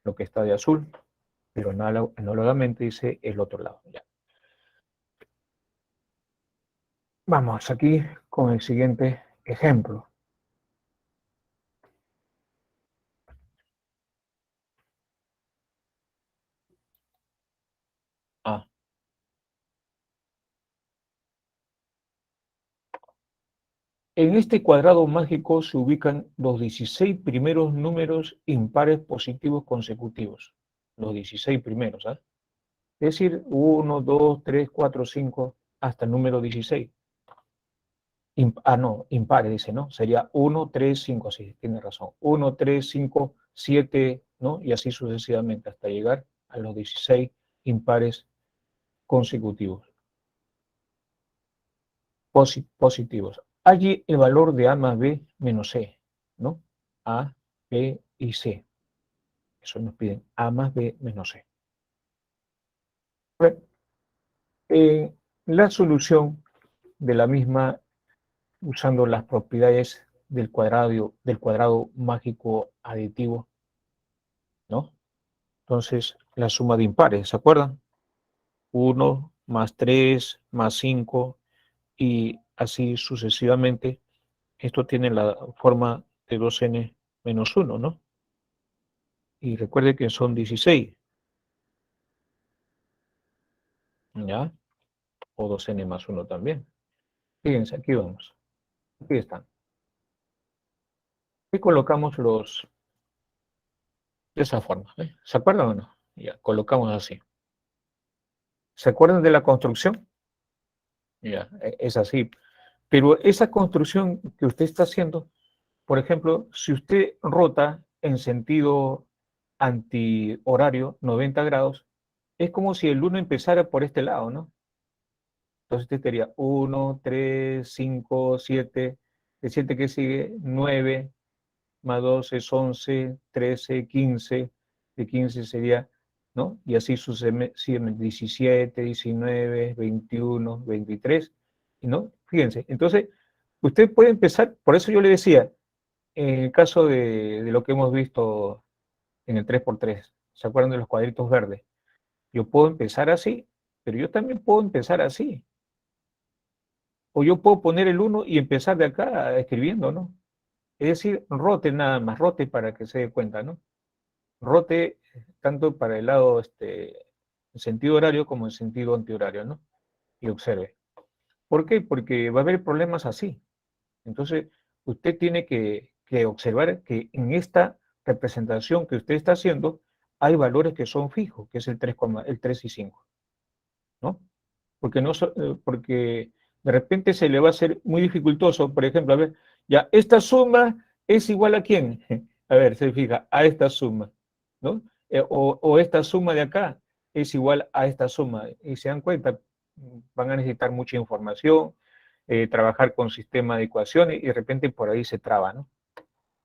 A: lo que está de azul, pero análogamente dice el otro lado. Ya. Vamos aquí con el siguiente ejemplo. Ah, en este cuadrado mágico se ubican los 16 primeros números impares positivos consecutivos. Los 16 primeros, ¿ah? Es decir, 1, 2, 3, 4, 5, hasta el número 16. No, impares dice, ¿no? Sería 1, 3, 5, sí, tiene razón. 1, 3, 5, 7, ¿no? Y así sucesivamente hasta llegar a los 16 impares consecutivos, positivos. Allí el valor de A más B menos C, ¿no? A, B y C. Eso nos piden A más B menos C. Bueno, la solución de la misma, usando las propiedades del cuadrado mágico aditivo, ¿no? Entonces, la suma de impares, ¿se acuerdan? 1 más 3, más 5 y así sucesivamente. Esto tiene la forma de 2n menos 1, ¿no? Y recuerde que son 16, ¿ya? O 2n más 1 también. Fíjense, aquí vamos. Aquí están. Y colocamos los de esa forma. ¿Eh? ¿Se acuerdan o no? Ya, colocamos así. ¿Se acuerdan de la construcción? Ya, es así. Pero esa construcción que usted está haciendo, por ejemplo, si usted rota en sentido antihorario 90 grados, es como si el 1 empezara por este lado, ¿no? Entonces usted tendría 1, 3, 5, 7, de 7 que sigue, 9, más 2 es 11, 13, 15, de 15 sería, ¿no? Y así sucesivamente, 17, 19, 21, 23, ¿no? Fíjense, entonces, usted puede empezar, por eso yo le decía, en el caso de lo que hemos visto en el 3x3, ¿se acuerdan de los cuadritos verdes? Yo puedo empezar así, pero yo también puedo empezar así. O yo puedo poner el 1 y empezar de acá escribiendo, ¿no? Es decir, rote nada más, rote para que se dé cuenta, ¿no? Rote tanto para el lado en sentido horario como en sentido antihorario, ¿no? Y observe. ¿Por qué? Porque va a haber problemas así. Entonces, usted tiene que observar que en esta representación que usted está haciendo hay valores que son fijos, que es el 3 y 5, ¿no? Porque, no, porque de repente se le va a hacer muy dificultoso, por ejemplo, a ver, ya, esta suma es igual a quién, a ver, se fija, a esta suma, ¿no? O esta suma de acá es igual a esta suma, y se dan cuenta, van a necesitar mucha información, trabajar con sistema de ecuaciones, y de repente por ahí se traba, ¿no?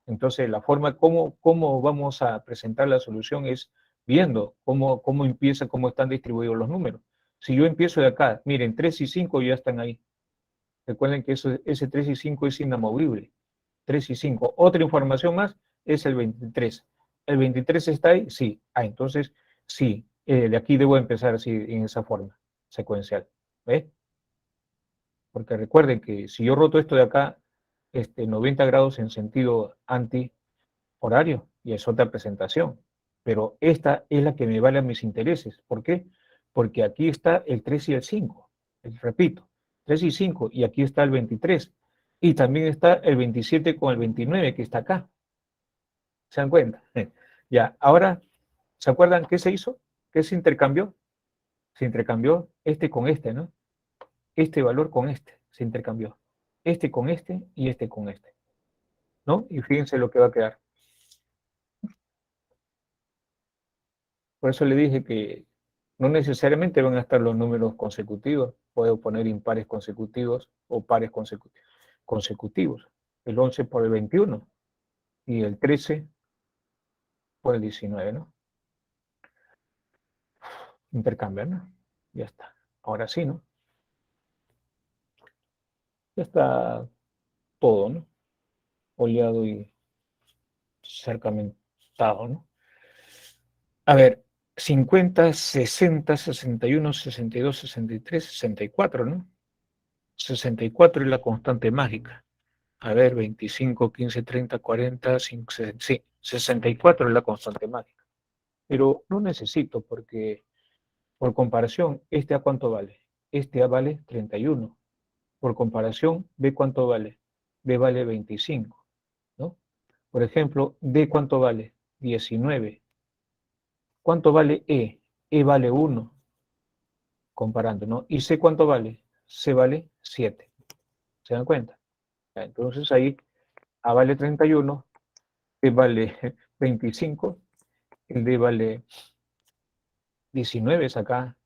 A: Entonces, la forma cómo vamos a presentar la solución es viendo cómo empieza, cómo están distribuidos los números. Si yo empiezo de acá, miren, 3 y 5 ya están ahí. Recuerden que ese 3 y 5 es inamovible. 3 y 5. Otra información más es el 23. ¿El 23 está ahí? Sí. Ah, entonces, sí, de aquí debo empezar así, en esa forma, secuencial. ¿Ves? Porque recuerden que si yo roto esto de acá, 90 grados en sentido anti horario y es otra presentación. Pero esta es la que me vale a mis intereses. ¿Por qué? Porque aquí está el 3 y el 5. Repito, 3 y 5 y aquí está el 23. Y también está el 27 con el 29 que está acá. ¿Se dan cuenta? Ya, ahora, ¿se acuerdan qué se hizo? ¿Qué se intercambió? Se intercambió este con este, ¿no? Este valor con este se intercambió. Este con este con este, ¿no? Y fíjense lo que va a quedar. Por eso le dije que no necesariamente van a estar los números consecutivos. Puedo poner impares consecutivos o pares consecutivos. El 11 por el 21 y el 13 por el 19, ¿no? Intercambian, ¿no? Ya está. Ahora sí, ¿no? Ya está todo, ¿no? Oleado y cercamentado, ¿no? A ver, 50, 60, 61, 62, 63, 64, ¿no? 64 es la constante mágica. A ver, 25, 15, 30, 40, 5, sí, 64 es la constante mágica. Pero no necesito porque, por comparación, ¿este a cuánto vale? Este A vale 31. Por comparación, ¿B cuánto vale? B vale 25, ¿no? Por ejemplo, D cuánto vale? 19. ¿Cuánto vale E? E vale 1, comparando, ¿no? ¿Y C cuánto vale? C vale 7. ¿Se dan cuenta? Entonces ahí A vale 31, B vale 25, el D vale 19, es acá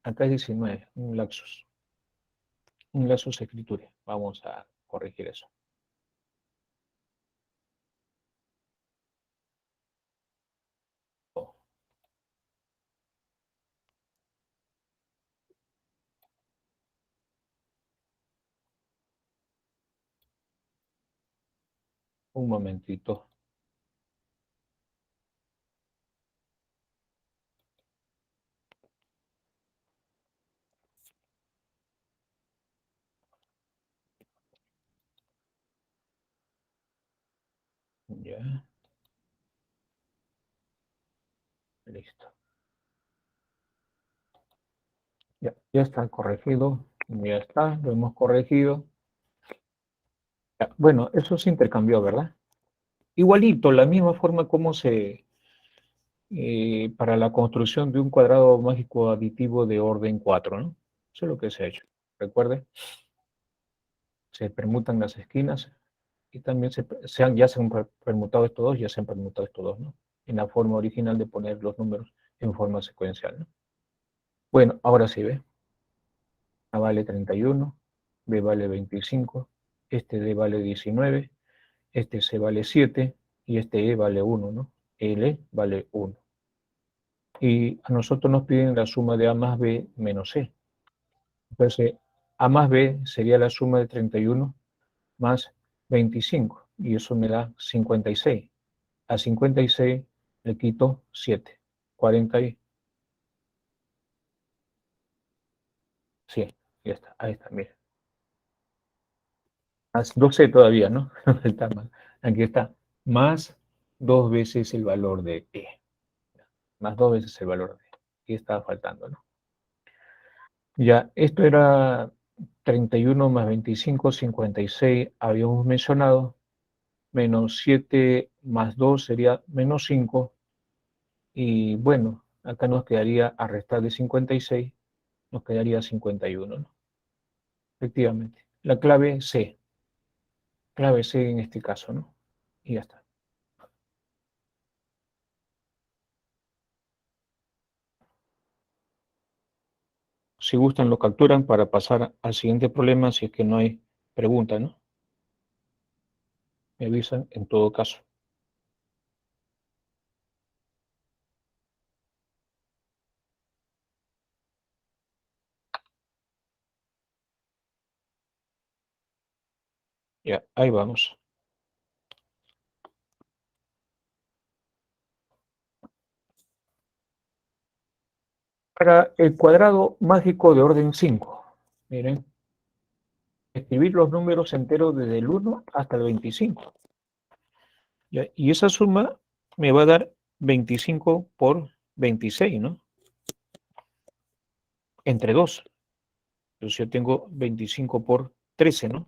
A: es 19, un lapsus escritura. Vamos a corregir eso. Un momentito. Ya, listo. Ya está corregido. Ya está, lo hemos corregido. Ya, bueno, eso se intercambió, ¿verdad? Igualito, la misma forma como para la construcción de un cuadrado mágico aditivo de orden 4, ¿no? Eso es lo que se ha hecho. Recuerde, se permutan las esquinas y también ya se han permutado estos dos, ya se han permutado estos dos, ¿no? En la forma original de poner los números en forma secuencial, ¿no? Bueno, ahora sí, ¿ve? A vale 31, B vale 25, este D vale 19, este C vale 7 y este E vale 1, ¿no? L vale 1. Y a nosotros nos piden la suma de A más B menos C. Entonces, A más B sería la suma de 31 más 25, y eso me da 56. A 56 le quito 7, 40 y... Sí, ya está, ahí está, mira. Más 12 todavía, ¿no? Está mal. Aquí está, más 2 veces el valor de E. Más 2 veces el valor de E. Aquí estaba faltando, ¿no? Ya, esto era 31 más 25, 56, habíamos mencionado, menos 7 más 2 sería menos 5, y bueno, acá nos quedaría, a restar de 56, nos quedaría 51, ¿no? Efectivamente. La clave C en este caso, ¿no? Y ya está. Si gustan, lo capturan para pasar al siguiente problema si es que no hay pregunta, ¿no? Me avisan en todo caso. Ya, ahí vamos. Para el cuadrado mágico de orden 5, miren, escribir los números enteros desde el 1 hasta el 25. ¿Ya? Y esa suma me va a dar 25 por 26, ¿no? Entre 2. Entonces yo tengo 25 por 13, ¿no?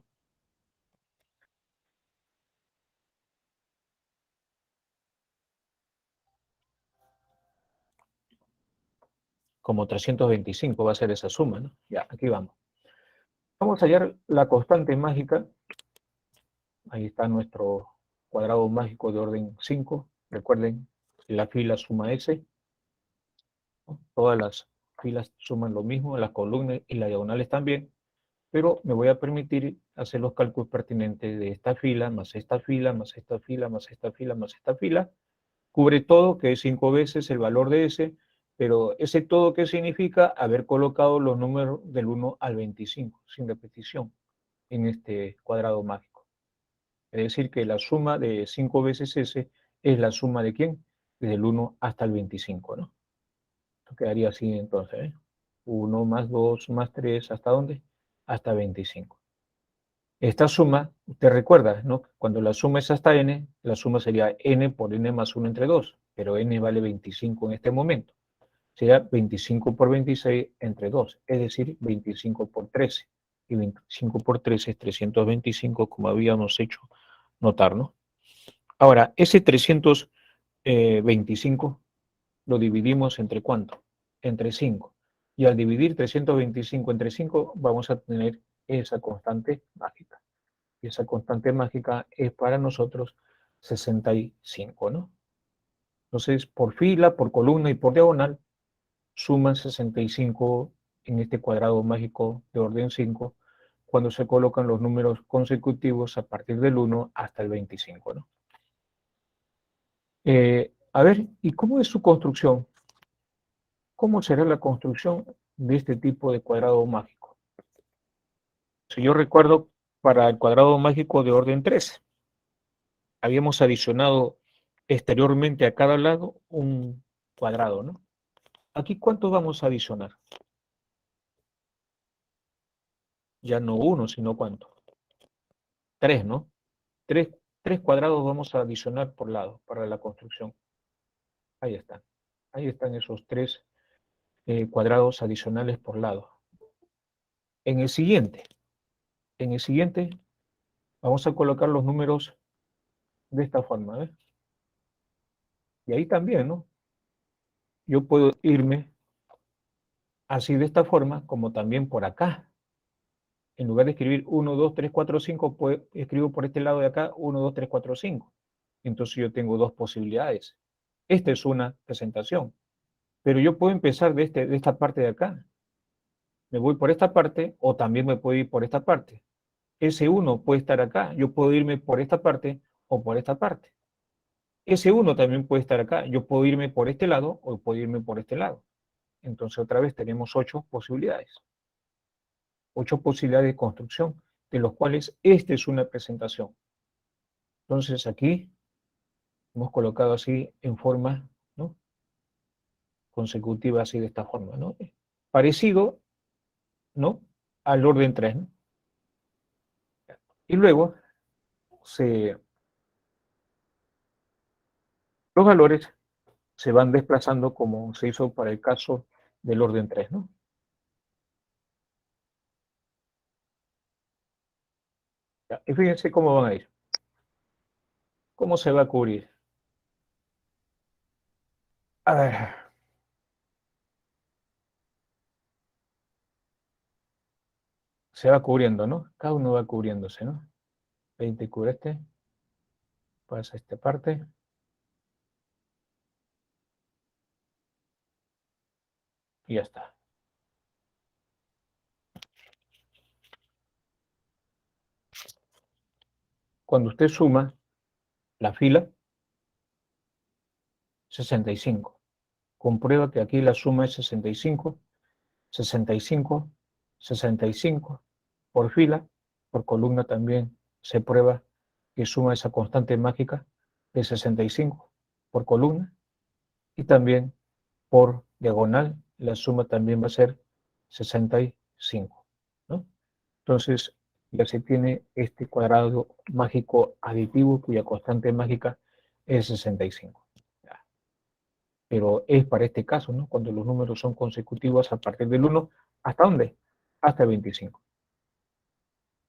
A: Como 325 va a ser esa suma, ¿no? Ya, aquí vamos. Vamos a hallar la constante mágica. Ahí está nuestro cuadrado mágico de orden 5. Recuerden, la fila suma S, ¿no? Todas las filas suman lo mismo, las columnas y las diagonales también, pero me voy a permitir hacer los cálculos pertinentes de esta fila, más esta fila, más esta fila, más esta fila, más esta fila. Cubre todo, que es 5 veces el valor de S, pero ese todo, ¿qué significa? Haber colocado los números del 1 al 25, sin repetición, en este cuadrado mágico. Es decir, que la suma de 5 veces S es la suma de ¿quién? Desde el 1 hasta el 25, ¿no? Esto quedaría así entonces, ¿eh? 1 más 2 más 3, ¿hasta dónde? Hasta 25. Esta suma, usted recuerda, ¿no? Cuando la suma es hasta n, la suma sería n por n más 1 entre 2, pero n vale 25 en este momento. Sería 25 por 26 entre 2, es decir, 25 por 13. Y 25 por 13 es 325, como habíamos hecho notar, ¿no? Ahora, ese 325 lo dividimos entre ¿cuánto? Entre 5. Y al dividir 325 entre 5, vamos a tener esa constante mágica. Y esa constante mágica es para nosotros 65, ¿no? Entonces, por fila, por columna y por diagonal, suman 65 en este cuadrado mágico de orden 5, cuando se colocan los números consecutivos a partir del 1 hasta el 25, ¿no? A ver, ¿y cómo es su construcción? ¿Cómo será la construcción de este tipo de cuadrado mágico? Si yo recuerdo, para el cuadrado mágico de orden 3, habíamos adicionado exteriormente a cada lado un cuadrado, ¿no? Aquí, ¿cuánto vamos a adicionar? Ya no uno, sino ¿cuánto? Tres, ¿no? Tres. 3 cuadrados vamos a adicionar por lado para la construcción. Ahí están. Ahí están esos 3 cuadrados adicionales por lado. En el siguiente vamos a colocar los números de esta forma, ¿ves? Y ahí también, ¿no? Yo puedo irme así de esta forma, como también por acá. En lugar de escribir 1, 2, 3, 4, 5, pues escribo por este lado de acá 1, 2, 3, 4, 5. Entonces yo tengo dos posibilidades. Esta es una presentación, pero yo puedo empezar de esta parte de acá. Me voy por esta parte o también me puedo ir por esta parte. Ese 1 puede estar acá. Yo puedo irme por esta parte o por esta parte. Ese 1 también puede estar acá. Yo puedo irme por este lado o puedo irme por este lado. Entonces otra vez tenemos 8 posibilidades. 8 posibilidades de construcción, de los cuales esta es una presentación. Entonces aquí hemos colocado así en forma, ¿no?, consecutiva, así de esta forma, ¿no? Parecido, ¿no?, al orden 3, ¿no? Y luego los valores se van desplazando como se hizo para el caso del orden 3, ¿no? Y fíjense cómo van a ir. ¿Cómo se va a cubrir? A ver, se va cubriendo, ¿no? Cada uno va cubriéndose, ¿no? 20 cubre este, pasa esta parte, y ya está. Cuando usted suma la fila, 65. Comprueba que aquí la suma es 65, 65, 65 por fila, por columna también se prueba que suma esa constante mágica de 65 por columna, y también por diagonal la suma también va a ser 65, ¿no? Entonces ya se tiene este cuadrado mágico aditivo cuya constante mágica es 65. Pero es para este caso, ¿no?, cuando los números son consecutivos a partir del 1, ¿hasta dónde? Hasta el 25.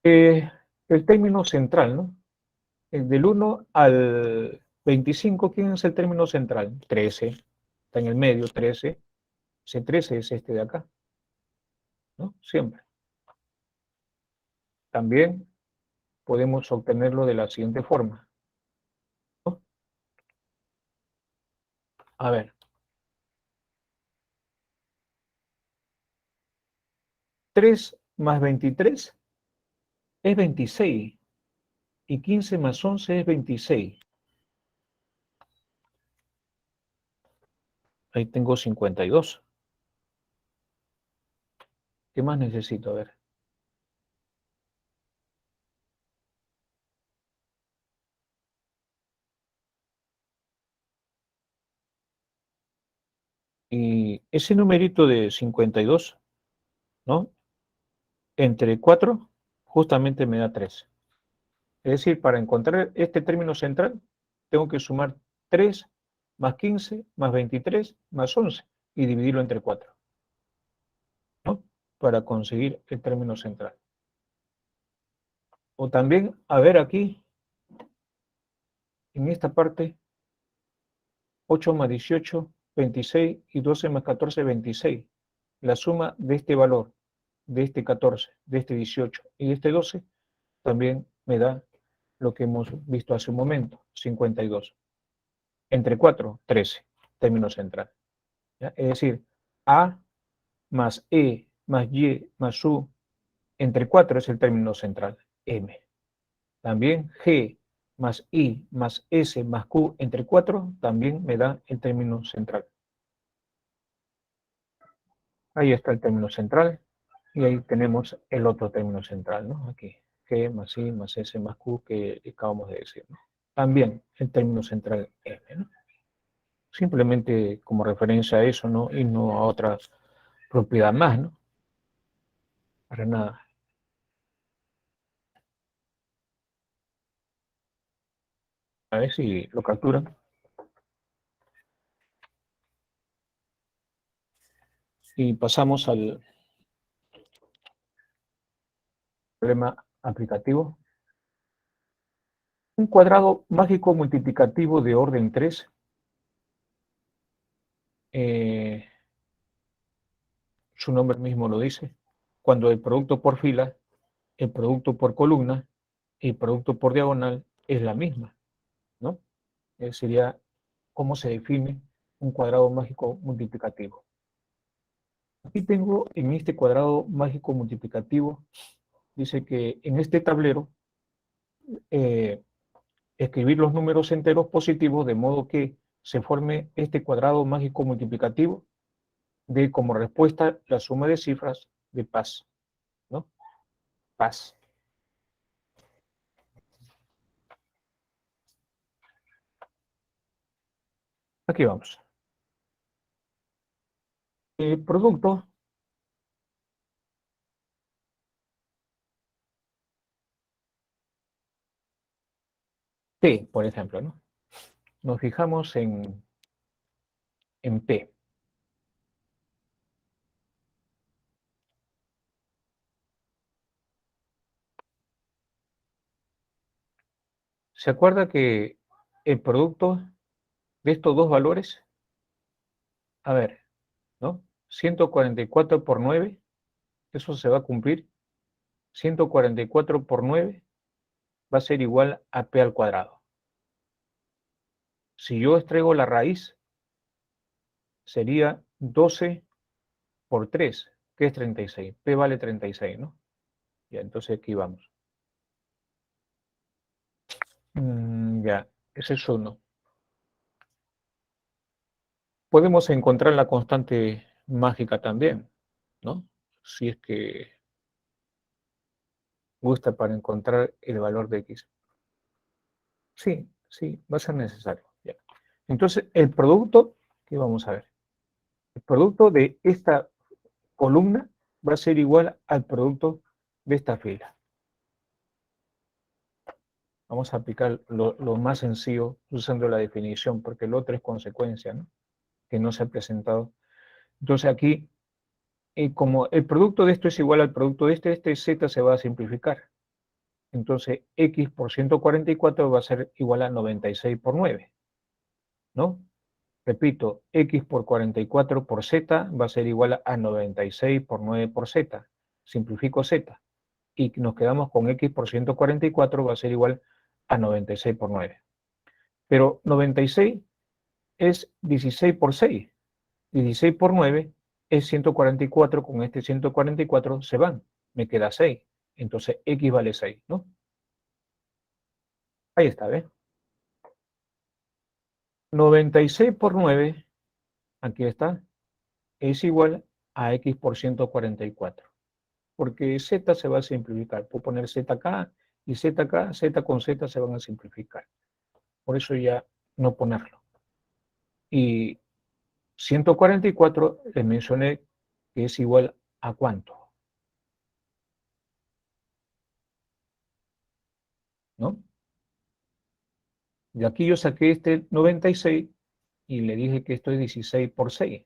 A: El término central, ¿no? Del 1 al 25, ¿quién es el término central? 13, está en el medio, 13. Ese 13 es este de acá, ¿no? Siempre. También podemos obtenerlo de la siguiente forma, ¿no? A ver, 3 más 23 es 26, y 15 más 11 es 26. Ahí tengo 52. ¿Qué más necesito? A ver. Y ese numerito de 52, ¿no?, entre 4 justamente me da 3. Es decir, para encontrar este término central, tengo que sumar 3 más 15 más 23 más 11 y dividirlo entre 4, ¿no?, para conseguir el término central. O también, a ver aquí, en esta parte, 8 más 18, 26, y 12 más 14, 26. La suma de este valor, de este 14, de este 18 y de este 12, también me da lo que hemos visto hace un momento, 52. Entre 4, 13, término central, ¿ya? Es decir, A más E más Y más U entre 4 es el término central, M. También G más I más S más Q entre 4 también me da el término central. Ahí está el término central, y ahí tenemos el otro término central, ¿no? Aquí, G más I más S más Q que acabamos de decir, ¿no? También el término central M, ¿no? Simplemente como referencia a eso, ¿no?, y no a otra propiedad más, ¿no? Para nada. A ver si lo capturan. Y pasamos al problema aplicativo. Un cuadrado mágico multiplicativo de orden 3, su nombre mismo lo dice, cuando el producto por fila, el producto por columna y el producto por diagonal es la misma, ¿no? Sería cómo se define un cuadrado mágico multiplicativo. Aquí tengo en este cuadrado mágico multiplicativo, dice que en este tablero eh, escribir los números enteros positivos de modo que se forme este cuadrado mágico multiplicativo de como respuesta la suma de cifras de paz, ¿no? Paz. Aquí vamos. El producto T, por ejemplo, ¿no? Nos fijamos en P. ¿Se acuerda que el producto de estos dos valores, a ver, ¿no? 144 por 9, eso se va a cumplir. 144 por 9 va a ser igual a P al cuadrado. Si yo extraigo la raíz, sería 12 por 3, que es 36. P vale 36, ¿no? Ya, entonces aquí vamos. Ya, ese es 1. Podemos encontrar la constante mágica también, ¿no? Si es que gusta para encontrar el valor de X. Sí, sí, va a ser necesario. Ya. Entonces, el producto, ¿qué vamos a ver? El producto de esta columna va a ser igual al producto de esta fila. Vamos a aplicar lo más sencillo usando la definición, porque el otro es consecuencia, ¿no? Que no se ha presentado. Entonces aquí, como el producto de esto es igual al producto de este z se va a simplificar. Entonces x por 144 va a ser igual a 96 por 9, ¿no? Repito, x por 44 por z va a ser igual a 96 por 9 por z. Simplifico z. Y nos quedamos con x por 144 va a ser igual a 96 por 9. Pero 96 es 16 por 6. 16 por 9 es 144. Con este 144 se van. Me queda 6. Entonces x vale 6, ¿no? Ahí está, ¿ves? 96 por 9, aquí está, es igual a x por 144. Porque z se va a simplificar. Puedo poner z acá y z acá, z con z se van a simplificar. Por eso ya no ponerlo. Y 144 les mencioné que es igual a ¿cuánto? ¿No? Y aquí yo saqué este 96 y le dije que esto es 16 por 6.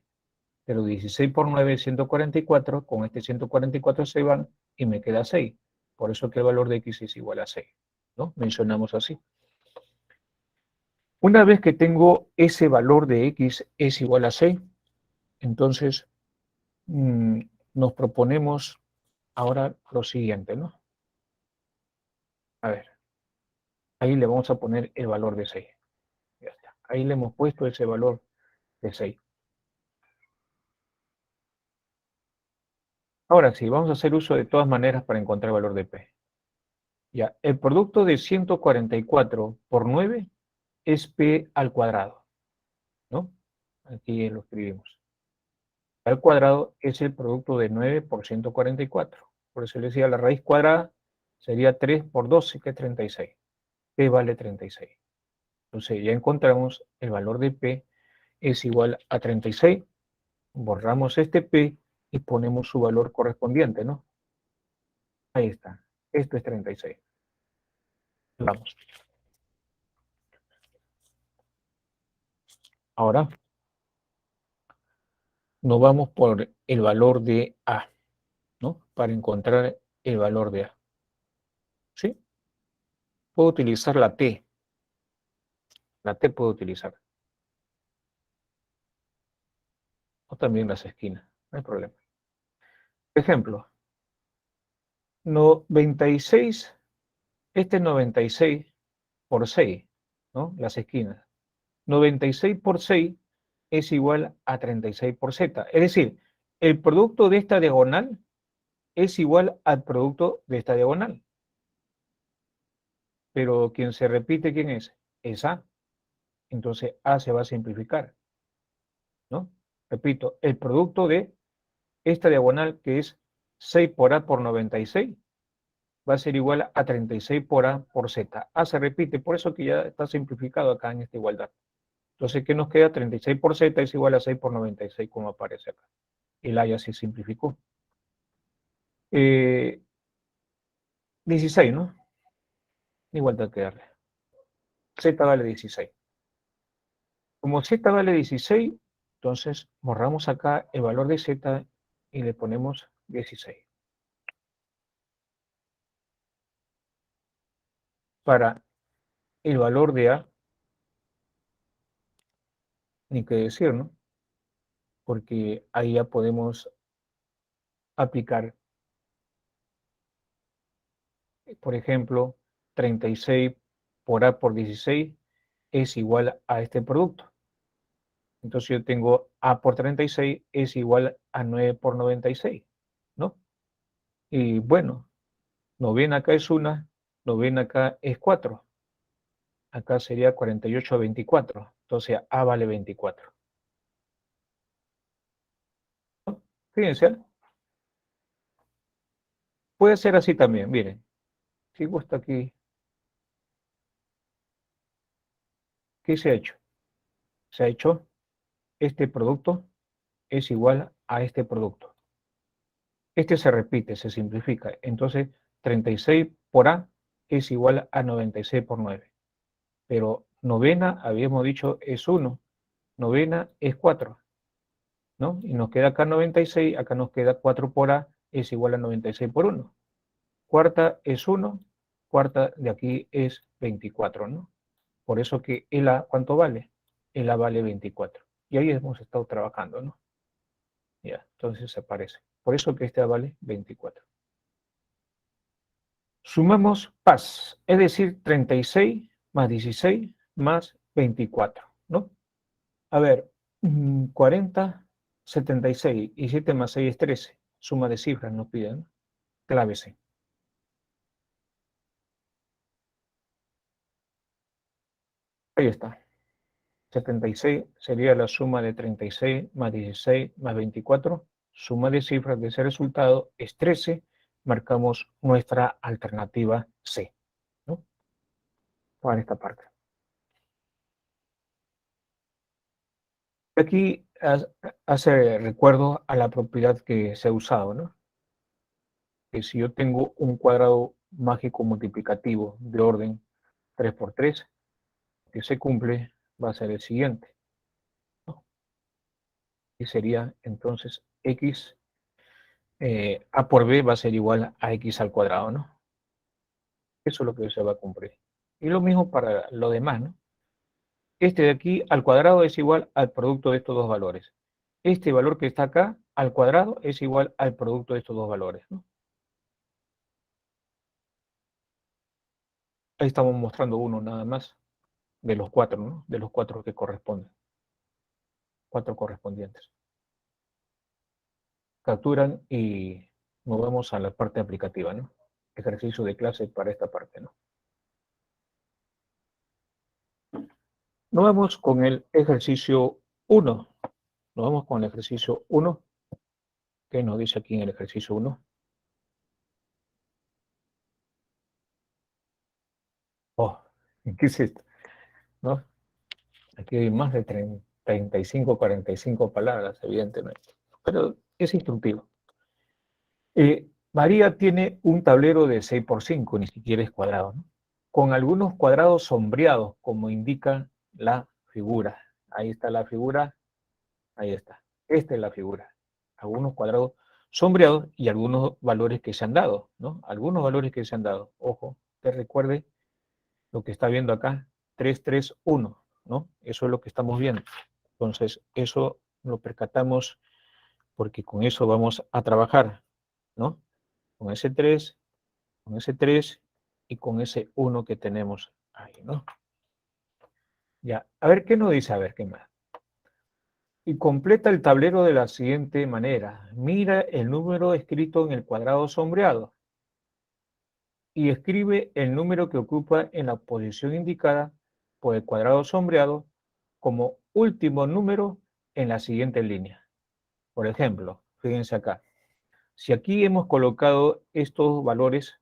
A: Pero 16 por 9 es 144. Con este 144 se van y me queda 6. Por eso que el valor de x es igual a 6. ¿No? Mencionamos así. Una vez que tengo ese valor de x es igual a 6, entonces nos proponemos ahora lo siguiente, ¿no? A ver, ahí le vamos a poner el valor de 6. Ya está. Ahí le hemos puesto ese valor de 6. Ahora sí, vamos a hacer uso de todas maneras para encontrar el valor de P. Ya, el producto de 144 por 9 es P al cuadrado, ¿no? Aquí lo escribimos. P al cuadrado es el producto de 9 por 144. Por eso le decía, la raíz cuadrada sería 3 por 12, que es 36. P vale 36. Entonces ya encontramos el valor de P es igual a 36. Borramos este P y ponemos su valor correspondiente, ¿no? Ahí está. Esto es 36. Vamos. Ahora nos vamos por el valor de A, ¿no? Para encontrar el valor de A. ¿Sí? Puedo utilizar la T. La T puedo utilizar. O también las esquinas. No hay problema. Ejemplo. 96. Este es 96 por 6, ¿no? Las esquinas. 96 por 6 es igual a 36 por z. Es decir, el producto de esta diagonal es igual al producto de esta diagonal. Pero quien se repite, ¿quién es? Es A. Entonces A se va a simplificar, ¿no? Repito, el producto de esta diagonal, que es 6 por A por 96, va a ser igual a 36 por A por Z. A se repite, por eso que ya está simplificado acá en esta igualdad. Entonces, ¿qué nos queda? 36 por Z es igual a 6 por 96, como aparece acá. El A ya se simplificó. 16, ¿no? Igualdad que darle. Z vale 16. Como Z vale 16, entonces borramos acá el valor de Z y le ponemos 16. Para el valor de A, ni qué decir, ¿no? Porque ahí ya podemos aplicar, por ejemplo, 36 por A por 16 es igual a este producto. Entonces yo tengo A por 36 es igual a 9 por 96, ¿no? Y bueno, novena acá es 1, novena acá es 4. Acá sería 48 a 24. Entonces A vale 24. ¿No? Fíjense, puede ser así también, miren. Si gusta aquí, ¿qué se ha hecho? Se ha hecho este producto es igual a este producto. Este se repite, se simplifica. Entonces, 36 por A es igual a 96 por 9. Pero novena, habíamos dicho, es 1. Novena es 4, ¿no? Y nos queda acá 96, acá nos queda 4 por A es igual a 96 por 1. Cuarta es 1, cuarta de aquí es 24, ¿no? Por eso que el A, ¿cuánto vale? El A vale 24. Y ahí hemos estado trabajando, ¿no? Ya, entonces se aparece. Por eso que este A vale 24. Sumamos paz, es decir, 36 más 16 más 24, ¿no? A ver, 40, 76 y 7 más 6 es 13. Suma de cifras nos piden, ¿no? Clávese. Ahí está. 76 sería la suma de 36 más 16 más 24. Suma de cifras de ese resultado es 13. Marcamos nuestra alternativa C, ¿no? Para esta parte. Aquí hace recuerdo a la propiedad que se ha usado, ¿no? Que si yo tengo un cuadrado mágico multiplicativo de orden 3 por 3, que se cumple va a ser el siguiente, ¿no? Y sería entonces x, a por b va a ser igual a x al cuadrado, ¿no? Eso es lo que se va a cumplir. Y lo mismo para lo demás, ¿no? Este de aquí al cuadrado es igual al producto de estos dos valores. Este valor que está acá al cuadrado es igual al producto de estos dos valores, ¿no? Ahí estamos mostrando uno nada más de los cuatro, ¿no? De los cuatro que corresponden. Cuatro correspondientes. Capturan y nos vamos a la parte aplicativa, ¿no? Ejercicio de clase para esta parte, ¿no? Nos vamos con el ejercicio 1. Nos vamos con el ejercicio 1. ¿Qué nos dice aquí en el ejercicio 1? Oh, ¿qué es esto? ¿No? Aquí hay más de 35, 45 palabras, evidentemente. Pero es instructivo. María tiene un tablero de 6 por 5, ni siquiera es cuadrado, ¿no? Con algunos cuadrados sombreados, como indica la figura. Ahí está la figura, ahí está. Esta es la figura. Algunos cuadrados sombreados y algunos valores que se han dado, ¿no? Algunos valores que se han dado. Ojo, te recuerde lo que está viendo acá, 331, ¿no? Eso es lo que estamos viendo. Entonces, eso lo percatamos porque con eso vamos a trabajar, ¿no? Con ese 3, con ese 3 y con ese 1 que tenemos ahí, ¿no? Ya, a ver qué nos dice, a ver qué más. Y completa el tablero de la siguiente manera. Mira el número escrito en el cuadrado sombreado y escribe el número que ocupa en la posición indicada por el cuadrado sombreado como último número en la siguiente línea. Por ejemplo, fíjense acá. Si aquí hemos colocado estos valores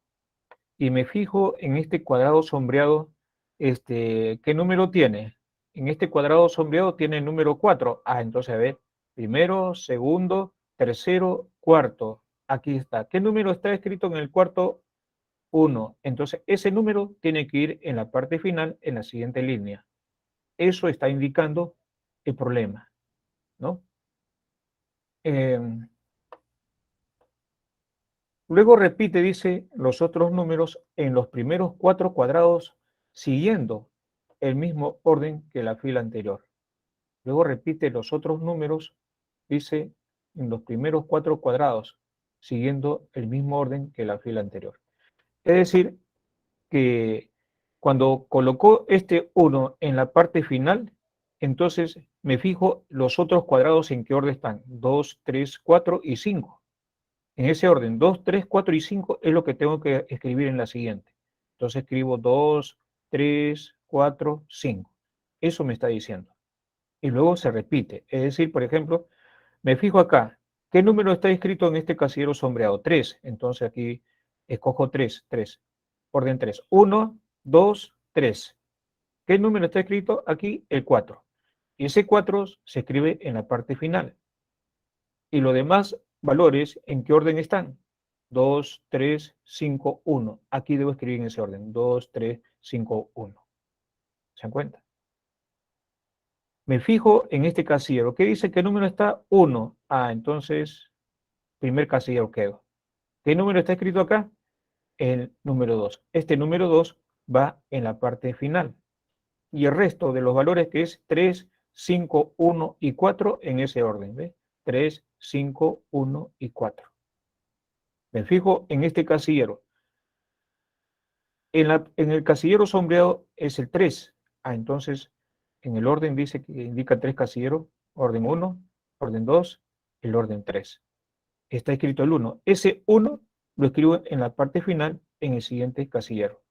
A: y me fijo en este cuadrado sombreado, ¿qué número tiene? En este cuadrado sombreado tiene el número 4. Ah, entonces a ver, primero, segundo, tercero, cuarto. Aquí está. ¿Qué número está escrito en el cuarto? 1. Entonces ese número tiene que ir en la parte final, en la siguiente línea. Eso está indicando el problema, ¿no? Eh, Luego repite, dice, los otros números en los primeros 4 cuadrados siguiendo el mismo orden que la fila anterior. Luego repite los otros números, dice, en los primeros 4 cuadrados siguiendo el mismo orden que la fila anterior. Es decir, que cuando colocó este 1 en la parte final, entonces me fijo los otros cuadrados en qué orden están, 2, 3, 4 y 5. En ese orden, 2, 3, 4 y 5 es lo que tengo que escribir en la siguiente. Entonces escribo 2, 3, 4, 5. Eso me está diciendo. Y luego se repite. Es decir, por ejemplo, me fijo acá. ¿Qué número está escrito en este casillero sombreado? 3. Entonces aquí escojo 3, 3. Orden 3. 1, 2, 3. ¿Qué número está escrito? Aquí el 4. Y ese 4 se escribe en la parte final. Y los demás valores, ¿en qué orden están? 2, 3, 5, 1. Aquí debo escribir en ese orden. 2, 3, 5, 1. ¿Se dan cuenta? Me fijo en este casillero. ¿Qué dice? ¿Qué número está? 1. Ah, entonces, primer casillero quedo. ¿Qué número está escrito acá? El número 2. Este número 2 va en la parte final. Y el resto de los valores que es 3, 5, 1 y 4 en ese orden. ¿Ve? 3, 5, 1 y 4. Me fijo en este casillero. En el casillero sombreado es el 3. Ah, entonces, en el orden dice que indica 3 casilleros. Orden 1, orden 2, el orden 3. Está escrito el 1. Ese 1 lo escribo en la parte final en el siguiente casillero.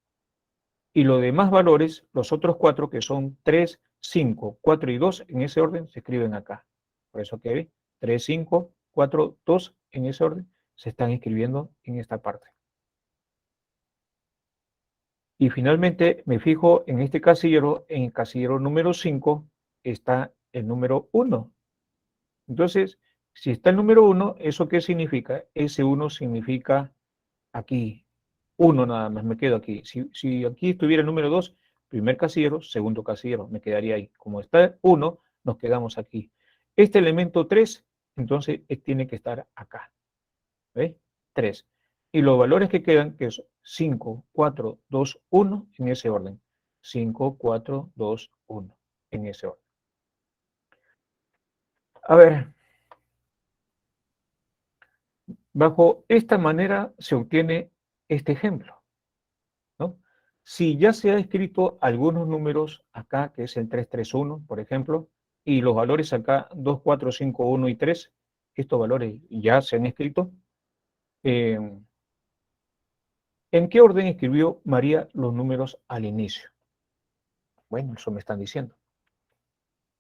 A: Y los demás valores, los otros 4, que son 3, 5, 4 y 2, en ese orden se escriben acá. Por eso que 3, 5, 4, 2, en ese orden se están escribiendo en esta parte. Y finalmente me fijo en este casillero, en el casillero número 5 está el número 1. Entonces, si está el número 1, ¿eso qué significa? Ese 1 significa aquí, 1 nada más, me quedo aquí. Si aquí estuviera el número 2, primer casillero, segundo casillero, me quedaría ahí. Como está 1, nos quedamos aquí. Este elemento 3, entonces tiene que estar acá. ¿Ves? 3. Y los valores que quedan, que es 5, 4, 2, 1, en ese orden. 5, 4, 2, 1, en ese orden. A ver, bajo esta manera se obtiene este ejemplo, ¿no? Si ya se ha escrito algunos números acá, que es el 331, por ejemplo, y los valores acá, 2, 4, 5, 1 y 3, estos valores ya se han escrito, eh, ¿en qué orden escribió María los números al inicio? Bueno, eso me están diciendo,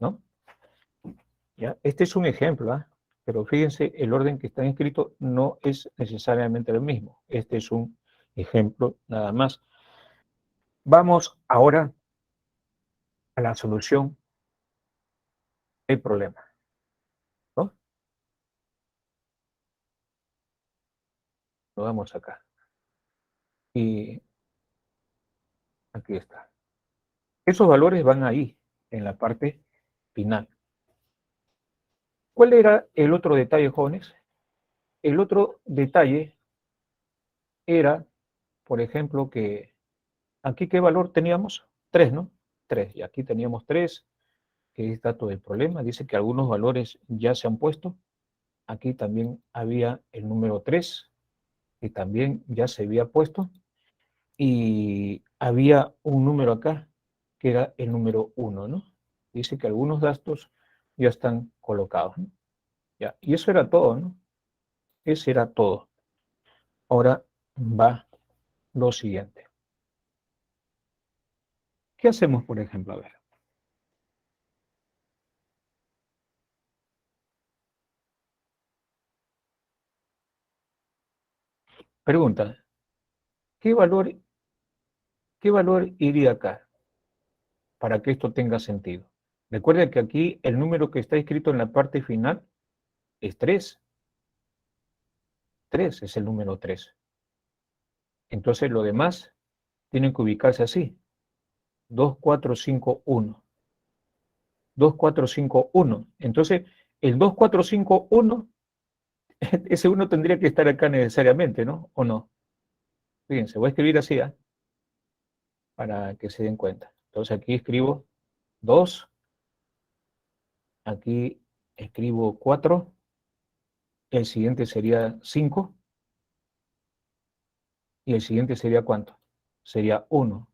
A: ¿no? ¿Ya? Este es un ejemplo, ¿ah? Pero fíjense, el orden que está escrito no es necesariamente el mismo. Este es un ejemplo nada más. Vamos ahora a la solución del problema, ¿no? Lo damos acá. Y aquí está. Esos valores van ahí, en la parte final. ¿Cuál era el otro detalle, jóvenes? El otro detalle era, por ejemplo, que aquí ¿qué valor teníamos? 3, ¿no? 3. Y aquí teníamos 3, que es dato del problema. Dice que algunos valores ya se han puesto. Aquí también había el número 3, que también ya se había puesto. Y había un número acá, que era el número 1, ¿no? Dice que algunos datos ya están colocados, ¿no? Ya. Y eso era todo, ¿no? Eso era todo. Ahora va lo siguiente. ¿Qué hacemos, por ejemplo? A ver. Pregunta, ¿qué valor, qué valor iría acá para que esto tenga sentido? Recuerda que aquí el número que está escrito en la parte final es 3. 3 es el número 3. Entonces lo demás tienen que ubicarse así. 2, 4, 5, 1. 2, 4, 5, 1. Entonces, el 2, 4, 5, 1, ese 1 tendría que estar acá necesariamente, ¿no? ¿O no? Fíjense, voy a escribir así, ¿eh? Para que se den cuenta. Entonces aquí escribo 2, aquí escribo 4, el siguiente sería 5, y el siguiente sería ¿cuánto? Sería 1.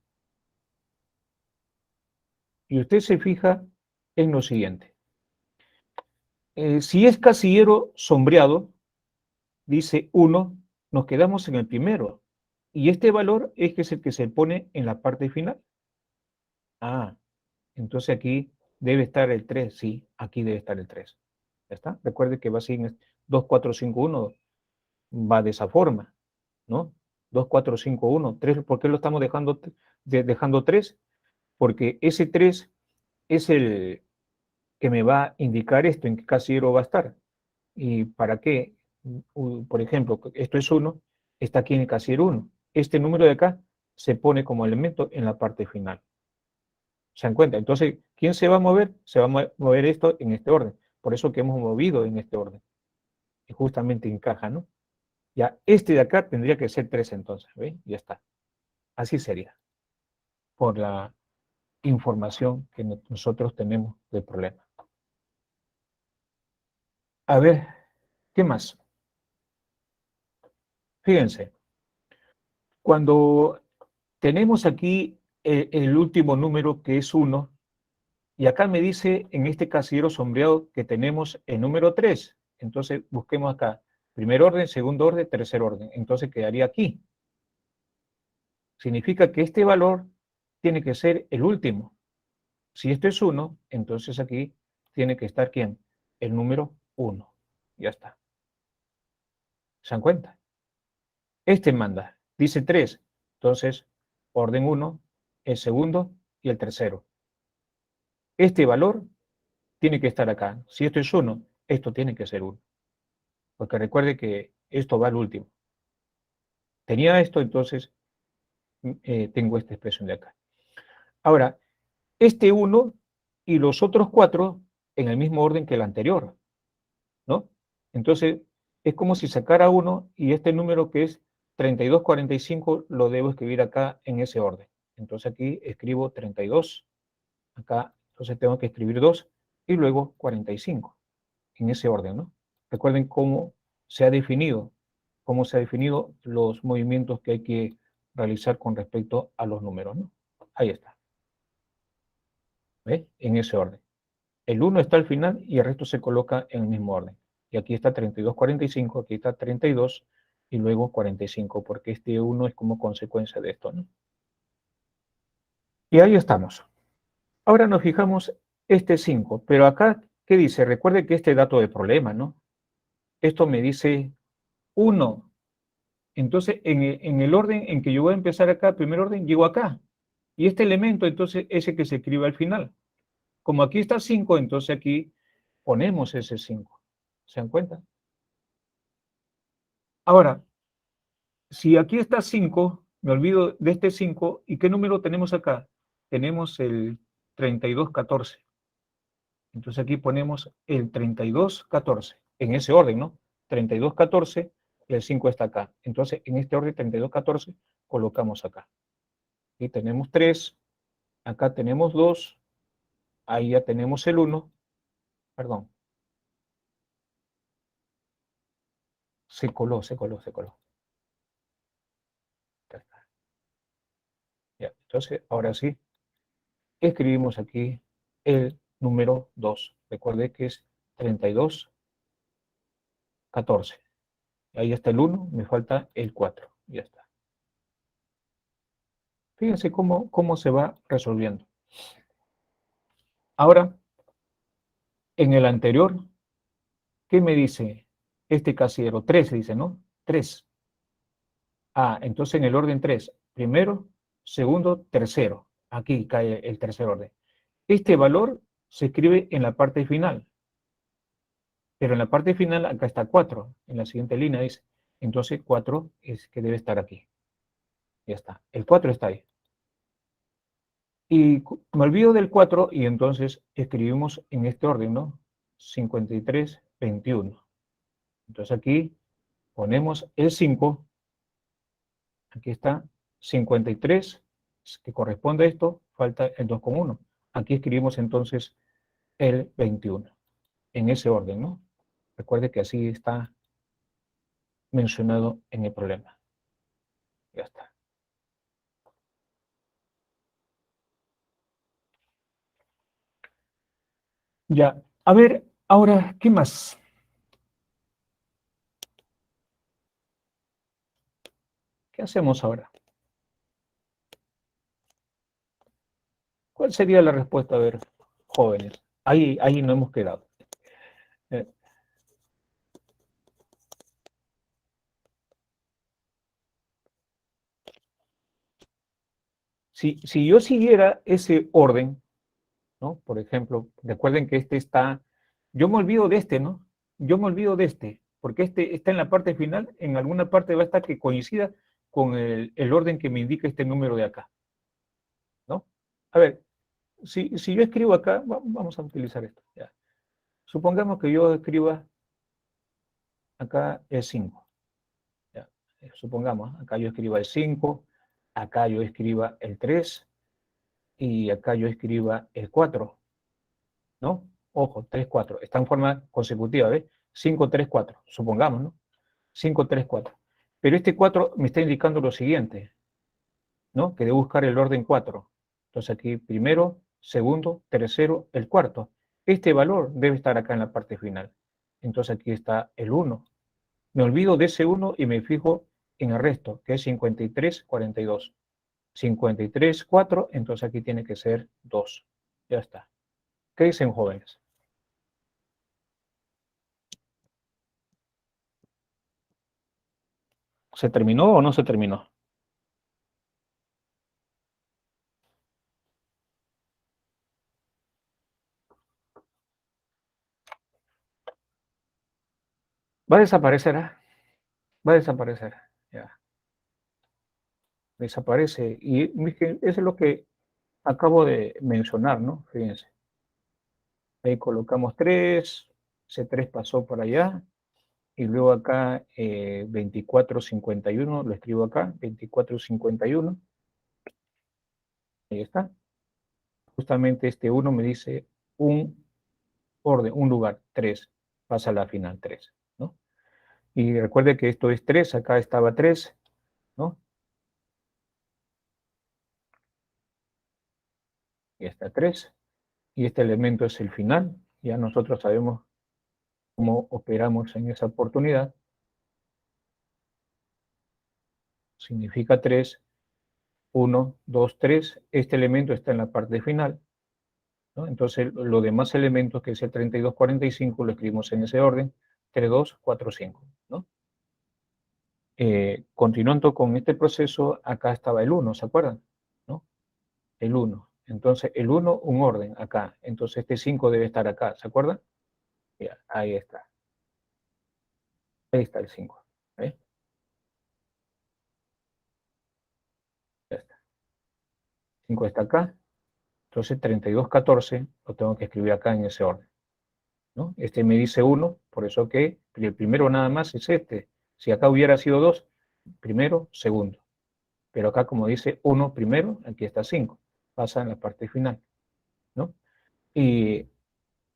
A: Y usted se fija en lo siguiente. Si es casillero sombreado, dice 1, nos quedamos en el primero. Y este valor es el que se pone en la parte final. Ah, entonces aquí debe estar el 3, sí, aquí debe estar el 3. ¿Ya está? Recuerde que va así en 2, 4, 5, 1, va de esa forma, ¿no? 2, 4, 5, 1, 3, ¿por qué lo estamos dejando 3? Porque ese 3 es el que me va a indicar esto, en qué casillero va a estar. ¿Y para qué? Por ejemplo, esto es 1, está aquí en el casillero 1. Este número de acá se pone como elemento en la parte final. ¿Se dan cuenta? Entonces, ¿quién se va a mover? Se va a mover esto en este orden. Por eso que hemos movido en este orden. Y justamente encaja, ¿no? Ya, este de acá tendría que ser 3 entonces, ¿ve? Ya está. Así sería, por la información que nosotros tenemos del problema. A ver, ¿qué más? Fíjense, cuando tenemos aquí el último número que es 1, y acá me dice en este casillero sombreado que tenemos el número 3. Entonces busquemos acá, primer orden, segundo orden, tercer orden. Entonces quedaría aquí. Significa que este valor tiene que ser el último. Si esto es 1, entonces aquí tiene que estar ¿quién? El número 1. Ya está. ¿Se dan cuenta? Este manda, dice 3. Entonces, orden 1, el segundo y el tercero. Este valor tiene que estar acá. Si esto es 1, esto tiene que ser 1. Porque recuerde que esto va al último. Tenía esto, entonces tengo esta expresión de acá. Ahora, este 1 y los otros 4 en el mismo orden que el anterior, ¿no? Entonces, es como si sacara 1 y este número que es 3245 lo debo escribir acá en ese orden. Entonces aquí escribo 32, acá entonces tengo que escribir 2 y luego 45 en ese orden, ¿no? Recuerden cómo se ha definido los movimientos que hay que realizar con respecto a los números, ¿no? Ahí está. ¿Ves? En ese orden. El 1 está al final y el resto se coloca en el mismo orden. Y aquí está 3245, aquí está 32 y luego 45, porque este 1 es como consecuencia de esto, ¿no? Y ahí estamos. Ahora nos fijamos este 5, pero acá, ¿qué dice? Recuerde que este dato de problema, ¿no? Esto me dice 1. Entonces, en el orden en que yo voy a empezar acá, primer orden, llego acá. Y este elemento, entonces, ese que se escribe al final. Como aquí está 5, entonces aquí ponemos ese 5. ¿Se dan cuenta? Ahora, si aquí está 5, me olvido de este 5, ¿y qué número tenemos acá? Tenemos el 3214. Entonces aquí ponemos el 3214, en ese orden, ¿no? 3214, y el 5 está acá. Entonces, en este orden 3214, colocamos acá. Y tenemos 3, acá tenemos 2, ahí ya tenemos el 1, perdón, se coló. Ya está. Ya. Entonces, ahora sí, escribimos aquí el número 2. Recuerde que es 3214. Ahí está el 1, me falta el 4. Ya está. Fíjense cómo se va resolviendo. Ahora, en el anterior, ¿qué me dice este casillero? 3, dice, ¿no? 3. Ah, entonces en el orden 3. Primero, segundo, tercero. Aquí cae el tercer orden. Este valor se escribe en la parte final. Pero en la parte final acá está 4. En la siguiente línea dice. Entonces 4 es que debe estar aquí. Ya está. El 4 está ahí. Y me olvido del 4 y entonces escribimos en este orden, ¿no? 53, 21. Entonces aquí ponemos el 5, aquí está 53, que corresponde a esto, falta el 2,1. Aquí escribimos entonces el 21, en ese orden, ¿no? Recuerde que así está mencionado en el problema. Ya está. Ya, a ver, ahora, ¿qué más? ¿Qué hacemos ahora? ¿Cuál sería la respuesta? A ver, jóvenes. Ahí no hemos quedado. Eh, si yo siguiera ese orden, ¿no? Por ejemplo, recuerden que este está, yo me olvido de este, ¿no? Yo me olvido de este, porque este está en la parte final, en alguna parte va a estar que coincida con el orden que me indica este número de acá, ¿no? A ver, si yo escribo acá, vamos a utilizar esto, ya. Supongamos que yo escriba acá el 5, ya. Supongamos, acá yo escriba el 5, acá yo escriba el 3 y acá yo escriba el 4, ¿no? Ojo, 3, 4. Está en forma consecutiva, ¿ves? 5, 3, 4. Supongamos, ¿no? 5, 3, 4. Pero este 4 me está indicando lo siguiente, ¿no? Que debo buscar el orden 4. Entonces aquí primero, segundo, tercero, el cuarto. Este valor debe estar acá en la parte final. Entonces aquí está el 1. Me olvido de ese 1 y me fijo en el resto, que es 53, 42. 53, 4, entonces aquí tiene que ser 2. Ya está. ¿Qué dicen, jóvenes? ¿Se terminó o no se terminó? Va a desaparecer, ¿ah? Va a desaparecer. Ya, desaparece. Y eso es lo que acabo de mencionar, ¿no? Fíjense. Ahí colocamos 3, ese 3 pasó por allá, y luego acá 24,51, lo escribo acá, 24,51, ahí está. Justamente este 1 me dice un orden, un lugar, 3, pasa a la final 3, ¿no? Y recuerde que esto es 3, acá estaba 3, ¿no? Y está 3, y este elemento es el final, ya nosotros sabemos cómo operamos en esa oportunidad. Significa 3, 1, 2, 3. Este elemento está en la parte final, ¿no? Entonces, los demás elementos, que es el 32, 45, lo escribimos en ese orden, 3, 2, 4, 5, ¿no? Continuando con este proceso, acá estaba el 1, ¿se acuerdan? ¿No? El 1. Entonces, el 1, un orden acá. Entonces, este 5 debe estar acá, ¿se acuerdan? Ya, ahí está. Ahí está el 5. ¿Eh? Ya está. 5 está acá. Entonces 3214 lo tengo que escribir acá en ese orden, ¿no? Este me dice 1, por eso que el primero nada más es este. Si acá hubiera sido 2, primero, segundo. Pero acá como dice 1 primero, aquí está 5. Pasa en la parte final, ¿no? Y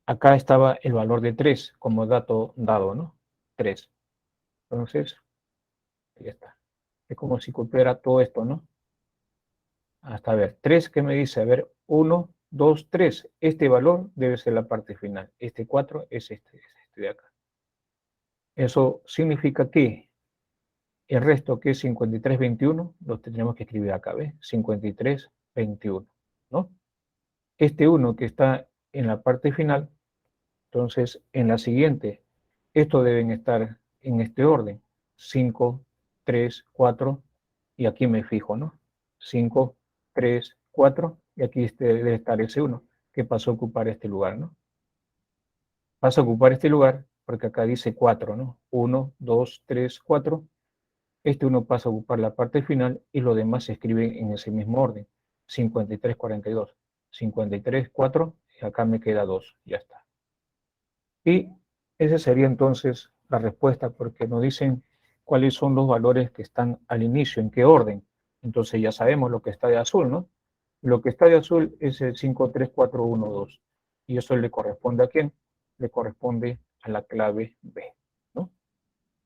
A: acá estaba el valor de 3 como dato dado, ¿no? 3. Entonces, ahí está. Es como si copiara todo esto, ¿no? Hasta ver, 3, ¿qué me dice? A ver, 1, 2, 3. Este valor debe ser la parte final. Este 4 es este de acá. Eso significa que el resto, que es 5321, lo tendremos que escribir acá, ¿ves? 5321, ¿no? Este 1 que está en la parte final, entonces en la siguiente, estos deben estar en este orden. 5, 3, 4, y aquí me fijo, ¿no? 5, 3, 4, y aquí debe estar ese 1, que pasó a ocupar este lugar, ¿no? Pasa a ocupar este lugar porque acá dice 4, ¿no? 1, 2, 3, 4. Este 1 pasa a ocupar la parte final y lo demás se escribe en ese mismo orden. 53, 42. 53, 4, y acá me queda 2, ya está. Y esa sería entonces la respuesta, porque nos dicen cuáles son los valores que están al inicio, en qué orden. Entonces ya sabemos lo que está de azul, ¿no? Lo que está de azul es el 5, 3, 4, 1, 2. Y eso le corresponde ¿a quién? Le corresponde a la clave B, ¿no?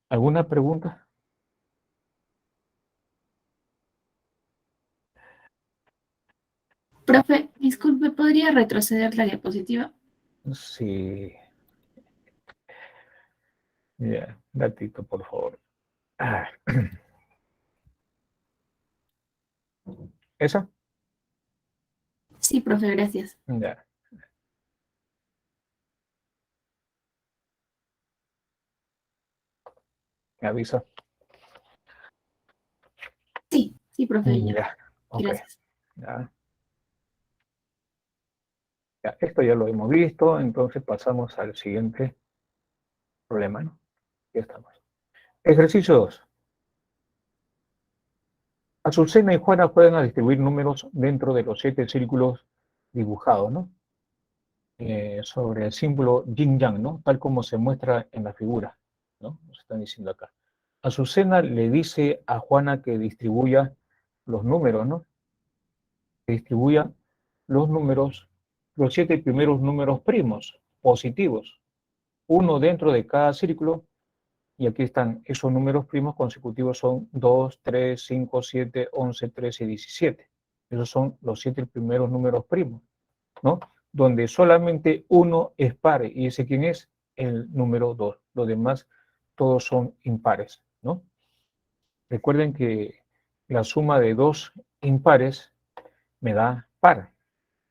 A: ¿Alguna pregunta?
B: Profe, disculpe, ¿podría retroceder la diapositiva?
A: Sí. Ya, datito, por favor. Ah. ¿Esa?
B: Sí, profe, gracias.
A: Ya, me avisa.
B: Sí, sí, profe, ya.
A: Ya, ok.
B: Gracias.
A: Ya, ya, esto ya lo hemos visto, entonces pasamos al siguiente problema, ¿no? Ya estamos. Ejercicio 2. Azucena y Juana juegan a distribuir números dentro de los 7 círculos dibujados, ¿no? Sobre el símbolo yin-yang, ¿no? Tal como se muestra en la figura, ¿no? Nos están diciendo acá. Azucena le dice a Juana que distribuya los números, ¿no? Que distribuya los números, los 7 primeros números primos, positivos, uno dentro de cada círculo, y aquí están esos números primos consecutivos, son 2, 3, 5, 7, 11, 13 y 17. Esos son los 7 primeros números primos, ¿no? Donde solamente uno es par, y ese quién es, el número 2. Los demás todos son impares, ¿no? Recuerden que la suma de dos impares me da par,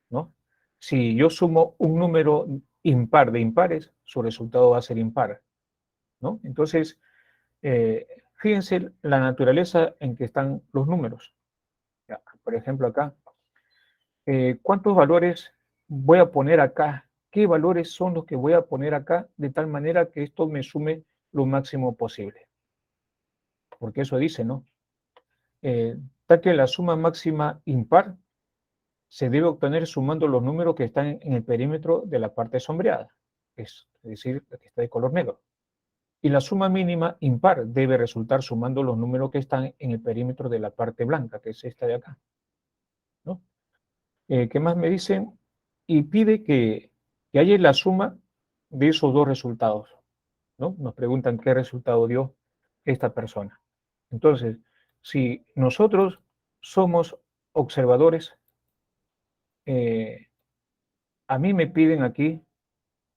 A: ¿no? Si yo sumo un número impar de impares, su resultado va a ser impar, ¿no? Entonces, fíjense la naturaleza en que están los números. Ya, por ejemplo, acá, ¿cuántos valores voy a poner acá? ¿Qué valores son los que voy a poner acá de tal manera que esto me sume lo máximo posible? Porque eso dice, ¿no? Tal que la suma máxima impar se debe obtener sumando los números que están en el perímetro de la parte sombreada, es decir, la que está de color negro. Y la suma mínima impar debe resultar sumando los números que están en el perímetro de la parte blanca, que es esta de acá, ¿no? ¿Qué más me dicen? Y pide que haya la suma de esos dos resultados, ¿no? Nos preguntan qué resultado dio esta persona. Entonces, si nosotros somos observadores, eh, a mí me piden aquí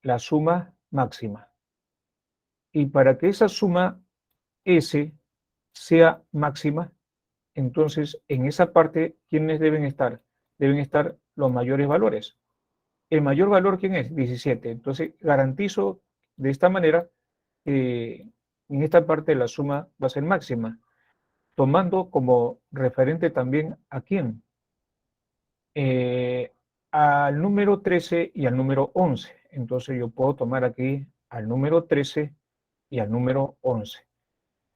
A: la suma máxima. Y para que esa suma S sea máxima, entonces en esa parte, ¿quiénes deben estar? Deben estar los mayores valores. ¿El mayor valor quién es? 17. Entonces garantizo de esta manera que en esta parte la suma va a ser máxima, tomando como referente también a quién. Eh, Al número 13 y al número 11. Entonces yo puedo tomar aquí al número 13 y al número 11.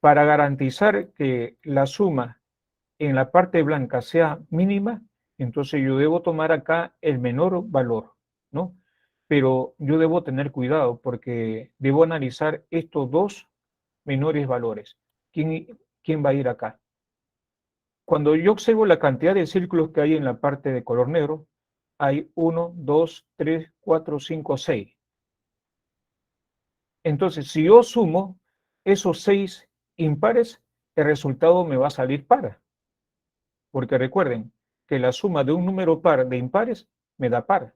A: Para garantizar que la suma en la parte blanca sea mínima, Entonces yo debo tomar acá el menor valor, ¿no? Pero yo debo tener cuidado porque debo analizar estos dos menores valores. ¿Quién va a ir acá? Cuando yo observo la cantidad de círculos que hay en la parte de color negro, hay 1, 2, 3, 4, 5, 6. Entonces, si yo sumo esos 6 impares, el resultado me va a salir par. Porque recuerden que la suma de un número par de impares me da par.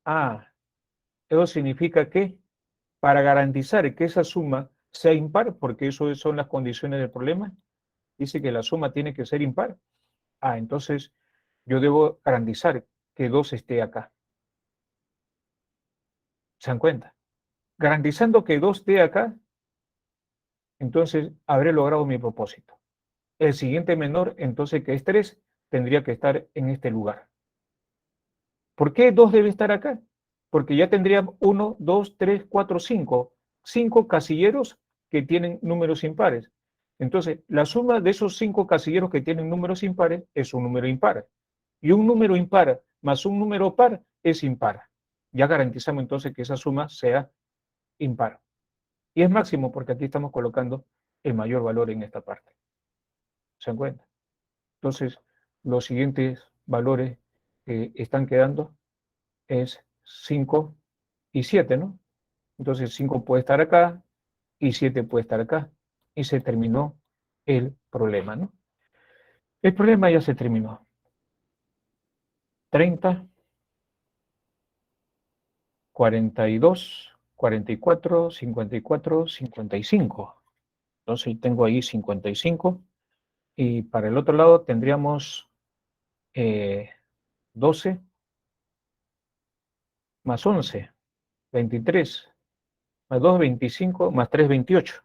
A: Ah, eso significa que para garantizar que esa suma sea impar, porque eso son las condiciones del problema, dice que la suma tiene que ser impar. Ah, entonces yo debo garantizar que 2 esté acá. ¿Se dan cuenta? Garantizando que 2 esté acá, entonces habré logrado mi propósito. El siguiente menor, entonces que es 3, tendría que estar en este lugar. ¿Por qué 2 debe estar acá? Porque ya tendría 1, 2, 3, 4, 5. 5 casilleros que tienen números impares. Entonces, la suma de esos 5 casilleros que tienen números impares es un número impar. Y un número impar más un número par es impar. Ya garantizamos entonces que esa suma sea impar. Y es máximo porque aquí estamos colocando el mayor valor en esta parte. ¿Se dan cuenta? Entonces, los siguientes valores que están quedando es 5 y 7, ¿no? Entonces 5 puede estar acá y 7 puede estar acá. Y se terminó el problema, ¿no? El problema ya se terminó. 30, 42, 44, 54, 55. Entonces tengo ahí 55. Y para el otro lado tendríamos 12 más 11, 23, más 2, 25, más 3, 28.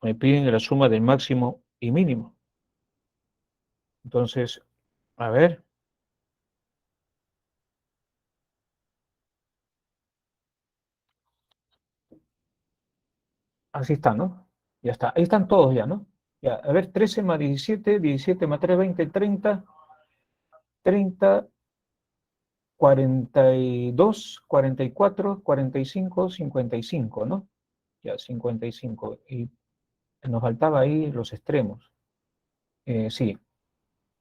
A: Me piden la suma del máximo y mínimo. Entonces, a ver. Así está, ¿no? Ya está. Ahí están todos ya, ¿no? Ya, a ver, 13 más 17, 17 más 3, 20, 30, 30, 42, 44, 45, 55, ¿no? Ya, 55. Y nos faltaba ahí los extremos. Sí,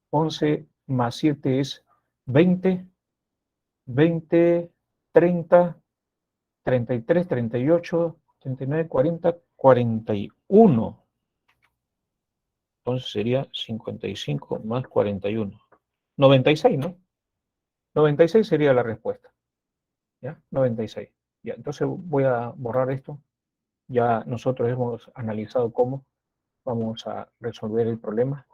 A: 11 más 7 es 20, 20, 30, 33, 38, 39, 40, 41. Entonces sería 55 más 41. 96, ¿no? 96 sería la respuesta. ¿Ya? 96. Ya, entonces voy a borrar esto. Ya nosotros hemos analizado cómo vamos a resolver el problema.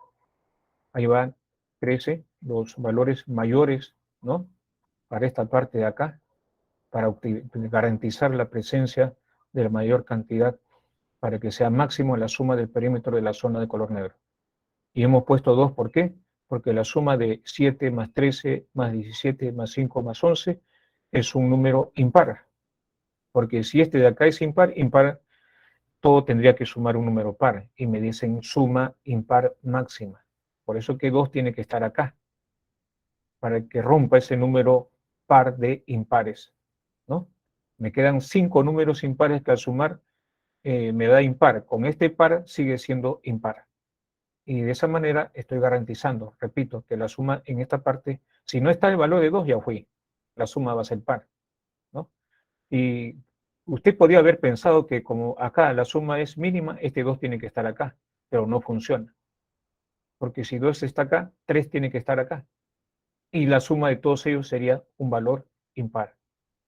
A: Ahí van, 13, los valores mayores, ¿no? Para esta parte de acá, para garantizar la presencia de la mayor cantidad para que sea máximo la suma del perímetro de la zona de color negro. Y hemos puesto 2, ¿por qué? Porque la suma de 7 más 13 más 17 más 5 más 11 es un número impar. Porque si este de acá es impar, todo tendría que sumar un número par. Y me dicen suma impar máxima. Por eso que 2 tiene que estar acá, para que rompa ese número par de impares, ¿no? Me quedan 5 números impares que al sumar me da impar. Con este par sigue siendo impar. Y de esa manera estoy garantizando, repito, que la suma en esta parte, si no está el valor de 2, ya fui. La suma va a ser par, ¿no? Y usted podría haber pensado que como acá la suma es mínima, este 2 tiene que estar acá, pero no funciona. Porque si 2 está acá, 3 tiene que estar acá. Y la suma de todos ellos sería un valor impar.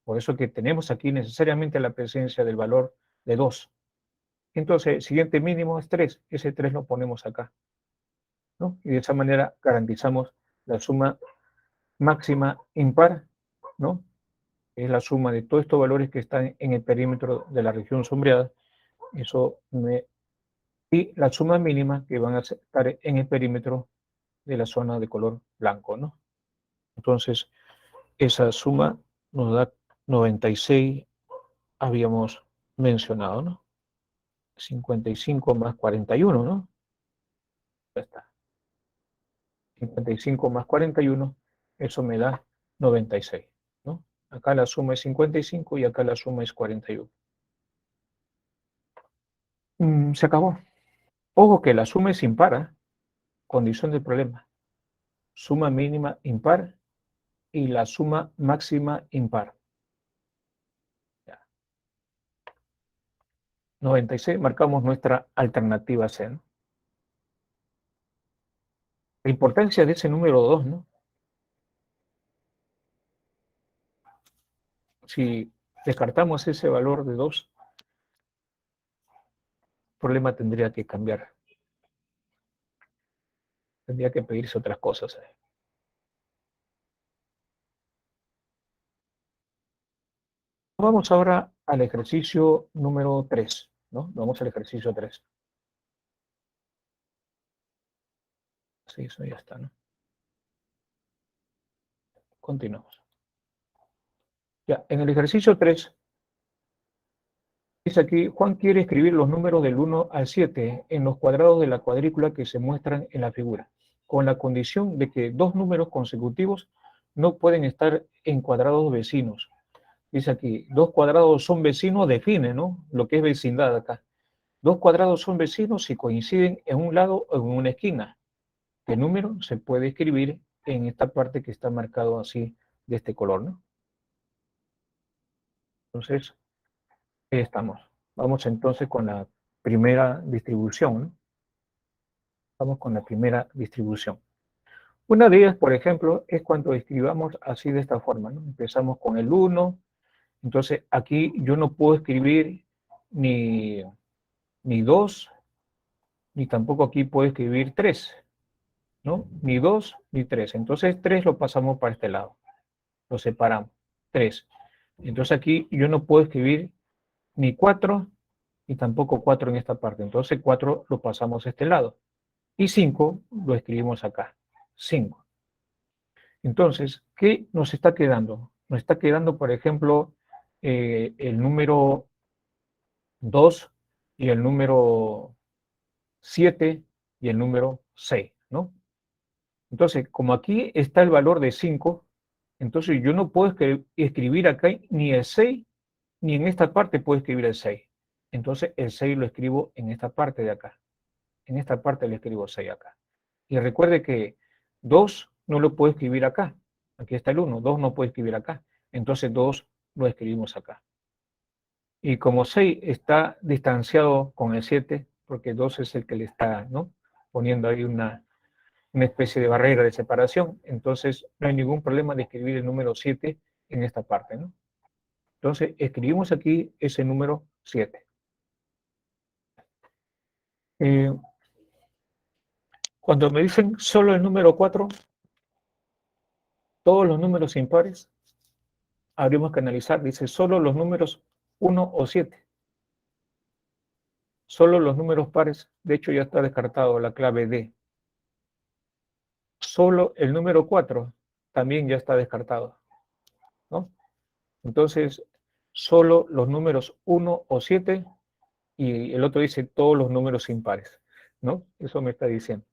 A: Por eso que tenemos aquí necesariamente la presencia del valor de 2. Entonces, el siguiente mínimo es 3. Ese 3 lo ponemos acá, ¿no? Y de esa manera garantizamos la suma máxima impar, ¿no? Es la suma de todos estos valores que están en el perímetro de la región sombreada. Y la suma mínima que van a estar en el perímetro de la zona de color blanco, ¿no? Entonces, esa suma nos da 96, habíamos mencionado, ¿no? 55 más 41, ¿no? Ya está. 55 más 41, eso me da 96, ¿no? Acá la suma es 55 y acá la suma es 41. Se acabó. Ojo que la suma es impar, ¿eh? Condición del problema. Suma mínima impar y la suma máxima impar. Ya. 96, marcamos nuestra alternativa C, ¿no? La importancia de ese número 2, ¿no? Si descartamos ese valor de 2, el problema tendría que cambiar. Tendría que pedirse otras cosas. Vamos ahora al ejercicio número 3, ¿no? Vamos al ejercicio 3. Sí, eso ya está, ¿no? Continuamos. Ya, en el ejercicio 3, dice aquí, Juan quiere escribir los números del 1 al 7 en los cuadrados de la cuadrícula que se muestran en la figura, con la condición de que dos números consecutivos no pueden estar en cuadrados vecinos. Dice aquí, dos cuadrados son vecinos, define, ¿no? Lo que es vecindad acá. Dos cuadrados son vecinos si coinciden en un lado o en una esquina. El número se puede escribir en esta parte que está marcado así de este color, ¿no? Entonces, ahí estamos. Vamos entonces con la primera distribución, ¿no? Vamos con la primera distribución. Una de ellas, por ejemplo, es cuando escribamos así de esta forma, ¿no? Empezamos con el 1, entonces aquí yo no puedo escribir ni 2, ni tampoco aquí puedo escribir 3, ¿no? Ni 2, ni 3. Entonces 3 lo pasamos para este lado, lo separamos, 3. Entonces aquí yo no puedo escribir ni 4, ni tampoco 4 en esta parte. Entonces 4 lo pasamos a este lado. Y 5 lo escribimos acá, 5. Entonces, ¿qué nos está quedando? Nos está quedando, por ejemplo, el número 2 y el número 7 y el número 6, ¿no? Entonces, como aquí está el valor de 5, entonces yo no puedo escribir acá ni el 6, ni en esta parte puedo escribir el 6. Entonces, el 6 lo escribo en esta parte de acá. En esta parte le escribo 6 acá. Y recuerde que 2 no lo puedo escribir acá. Aquí está el 1, 2 no puedo escribir acá. Entonces 2 lo escribimos acá. Y como 6 está distanciado con el 7, porque 2 es el que le está, ¿no?, poniendo ahí una especie de barrera de separación, entonces no hay ningún problema de escribir el número 7 en esta parte, ¿no? Entonces escribimos aquí ese número 7. Cuando me dicen solo el número 4, todos los números impares, habríamos que analizar, dice solo los números 1 o 7. Solo los números pares, de hecho ya está descartado la clave D. Solo el número 4 también ya está descartado, ¿no? Entonces, solo los números 1 o 7 y el otro dice todos los números impares, ¿no? Eso me está diciendo.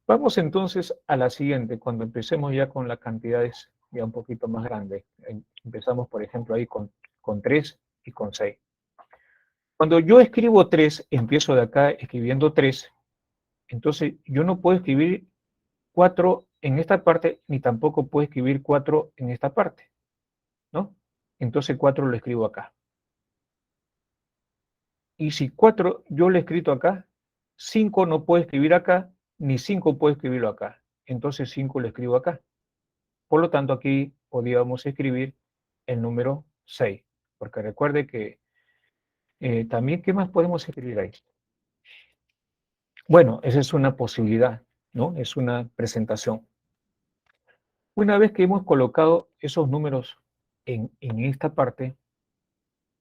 A: Vamos entonces a la siguiente, cuando empecemos ya con las cantidades ya un poquito más grandes. Empezamos, por ejemplo, ahí con 3 y con 6. Cuando yo escribo 3, empiezo de acá escribiendo 3, entonces yo no puedo escribir 4 en esta parte, ni tampoco puedo escribir 4 en esta parte, ¿no? Entonces 4 lo escribo acá. Y si 4 yo lo he escrito acá, 5 no puedo escribir acá, ni 5 puedo escribirlo acá. Entonces 5 lo escribo acá. Por lo tanto, aquí podríamos escribir el número 6. Porque recuerde que también, ¿qué más podemos escribir ahí? Bueno, esa es una posibilidad, ¿no? Es una presentación. Una vez que hemos colocado esos números en esta parte,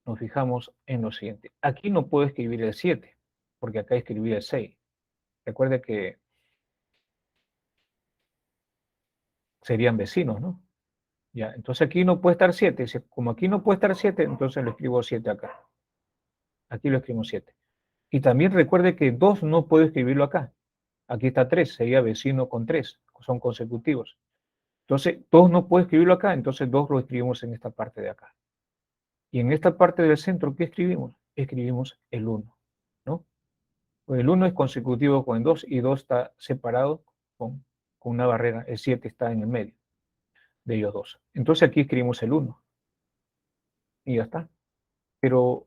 A: nos fijamos en lo siguiente. Aquí no puedo escribir el 7, porque acá escribí el 6. Recuerde que serían vecinos, ¿no? Ya, entonces aquí no puede estar 7. Como aquí no puede estar 7, entonces lo escribo 7 acá. Aquí lo escribo 7. Y también recuerde que 2 no puedo escribirlo acá. Aquí está 3, sería vecino con 3, son consecutivos. Entonces, 2 no puedo escribirlo acá, entonces 2 lo escribimos en esta parte de acá. Y en esta parte del centro, ¿qué escribimos? Escribimos el 1, ¿no? Pues el 1 es consecutivo con el 2 y 2 está separado con una barrera, el 7 está en el medio de ellos dos. Entonces aquí escribimos el 1 y ya está. Pero,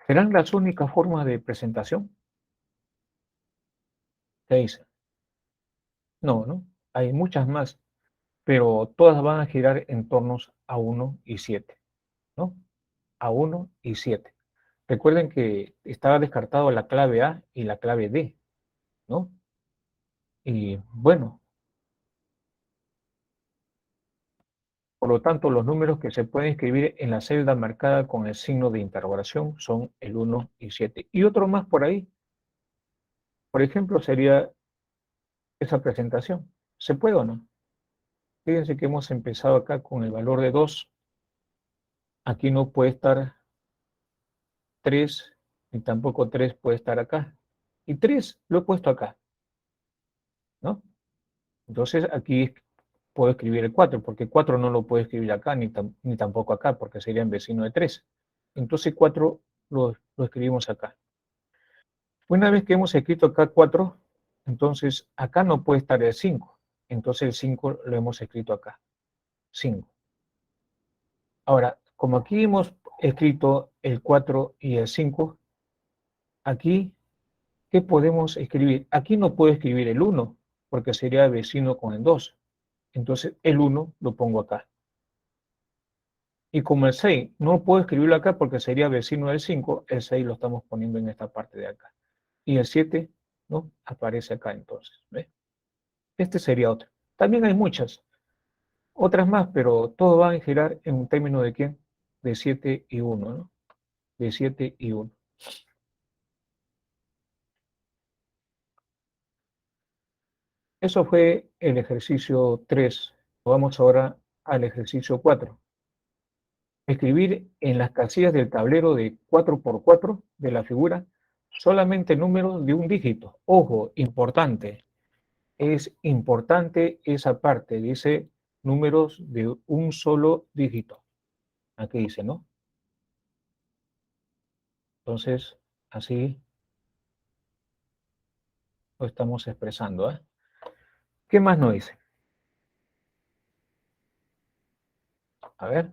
A: ¿serán las únicas formas de presentación? ¿Qué dice? No, ¿no? Hay muchas más, pero todas van a girar en torno a 1 y 7, ¿no? A 1 y 7. Recuerden que estaba descartado la clave A y la clave D, ¿no? Y bueno, por lo tanto, los números que se pueden escribir en la celda marcada con el signo de interrogación son el 1 y 7. Y otro más por ahí, por ejemplo, sería esa presentación. ¿Se puede o no? Fíjense que hemos empezado acá con el valor de 2. Aquí no puede estar 3, ni tampoco 3 puede estar acá. Y 3 lo he puesto acá, ¿no? Entonces aquí puedo escribir el 4, porque 4 no lo puedo escribir acá, ni tampoco acá, porque serían vecino de 3. Entonces 4 lo escribimos acá. Una vez que hemos escrito acá 4, entonces acá no puede estar el 5. Entonces el 5 lo hemos escrito acá. 5. Ahora, como aquí hemos escrito el 4 y el 5, aquí, ¿qué podemos escribir? Aquí no puedo escribir el 1, porque sería vecino con el 2. Entonces el 1 lo pongo acá. Y como el 6 no puedo escribirlo acá porque sería vecino del 5, el 6 lo estamos poniendo en esta parte de acá. Y el 7, ¿no? Aparece acá entonces. ¿Ves? Este sería otro. También hay muchas, otras más, pero todo va a girar en un término de ¿quién? De 7 y 1, ¿no? De 7 y 1. Eso fue el ejercicio 3. Vamos ahora al ejercicio 4. Escribir en las casillas del tablero de 4×4 de la figura solamente números de un dígito. Ojo, importante. Es importante esa parte. Dice números de un solo dígito. Aquí dice, ¿no? Entonces, así lo estamos expresando. ¿Eh? ¿Qué más nos dice? A ver.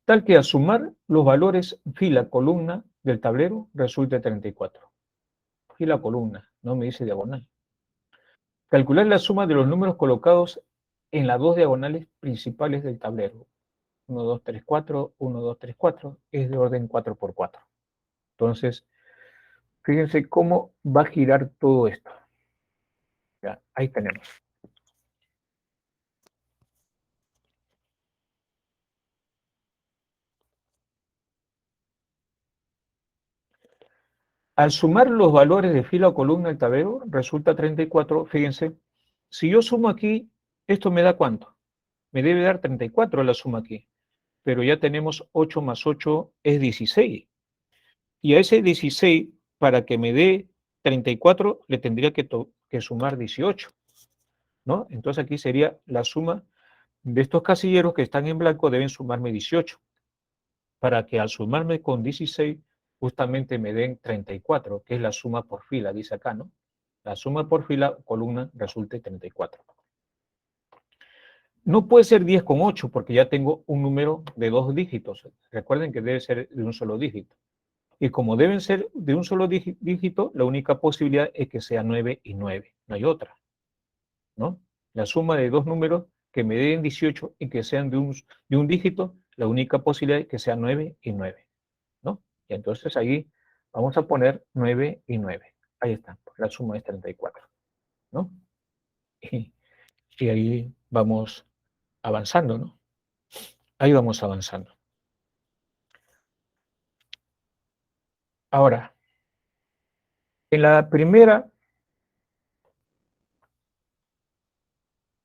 A: Tal que al sumar los valores fila-columna del tablero resulte 34. Fila-columna, no me dice diagonal. Calcular la suma de los números colocados en las dos diagonales principales del tablero. 1, 2, 3, 4, 1, 2, 3, 4, es de orden 4×4. Entonces, fíjense cómo va a girar todo esto. Ya, ahí tenemos. Al sumar los valores de fila o columna del tablero, resulta 34. Fíjense, si yo sumo aquí, ¿esto me da cuánto? Me debe dar 34 la suma aquí. Pero ya tenemos 8 más 8 es 16. Y a ese 16, para que me dé 34, le tendría que sumar 18, ¿no? Entonces aquí sería la suma de estos casilleros que están en blanco, deben sumarme 18, para que al sumarme con 16, justamente me den 34, que es la suma por fila, dice acá, ¿no? La suma por fila, columna, resulte 34. No puede ser 10×8, porque ya tengo un número de 2 dígitos. Recuerden que debe ser de un solo dígito. Y como deben ser de un solo dígito, la única posibilidad es que sea 9 y 9. No hay otra, ¿no? La suma de dos números que me den 18 y que sean de un dígito, la única posibilidad es que sea 9 y 9, ¿no? Y entonces ahí vamos a poner 9 y 9. Ahí está, la suma es 34, ¿no? Y ahí vamos avanzando, ¿no? Ahí vamos avanzando. Ahora, en la primera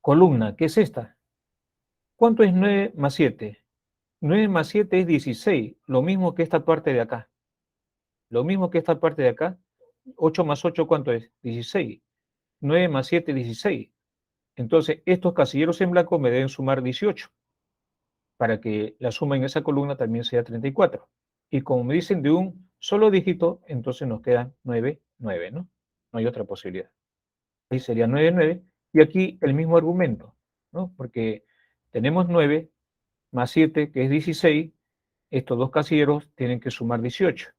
A: columna, ¿qué es esta? ¿Cuánto es 9 más 7? 9 más 7 es 16, lo mismo que esta parte de acá. Lo mismo que esta parte de acá. 8 más 8, ¿cuánto es? 16. 9 más 7, 16. Entonces, estos casilleros en blanco me deben sumar 18 para que la suma en esa columna también sea 34. Y como me dicen de un solo dígito, entonces nos quedan 9, 9, ¿no? No hay otra posibilidad. Ahí sería 9, 9. Y aquí el mismo argumento, ¿no? Porque tenemos 9 más 7, que es 16. Estos dos casilleros tienen que sumar 18.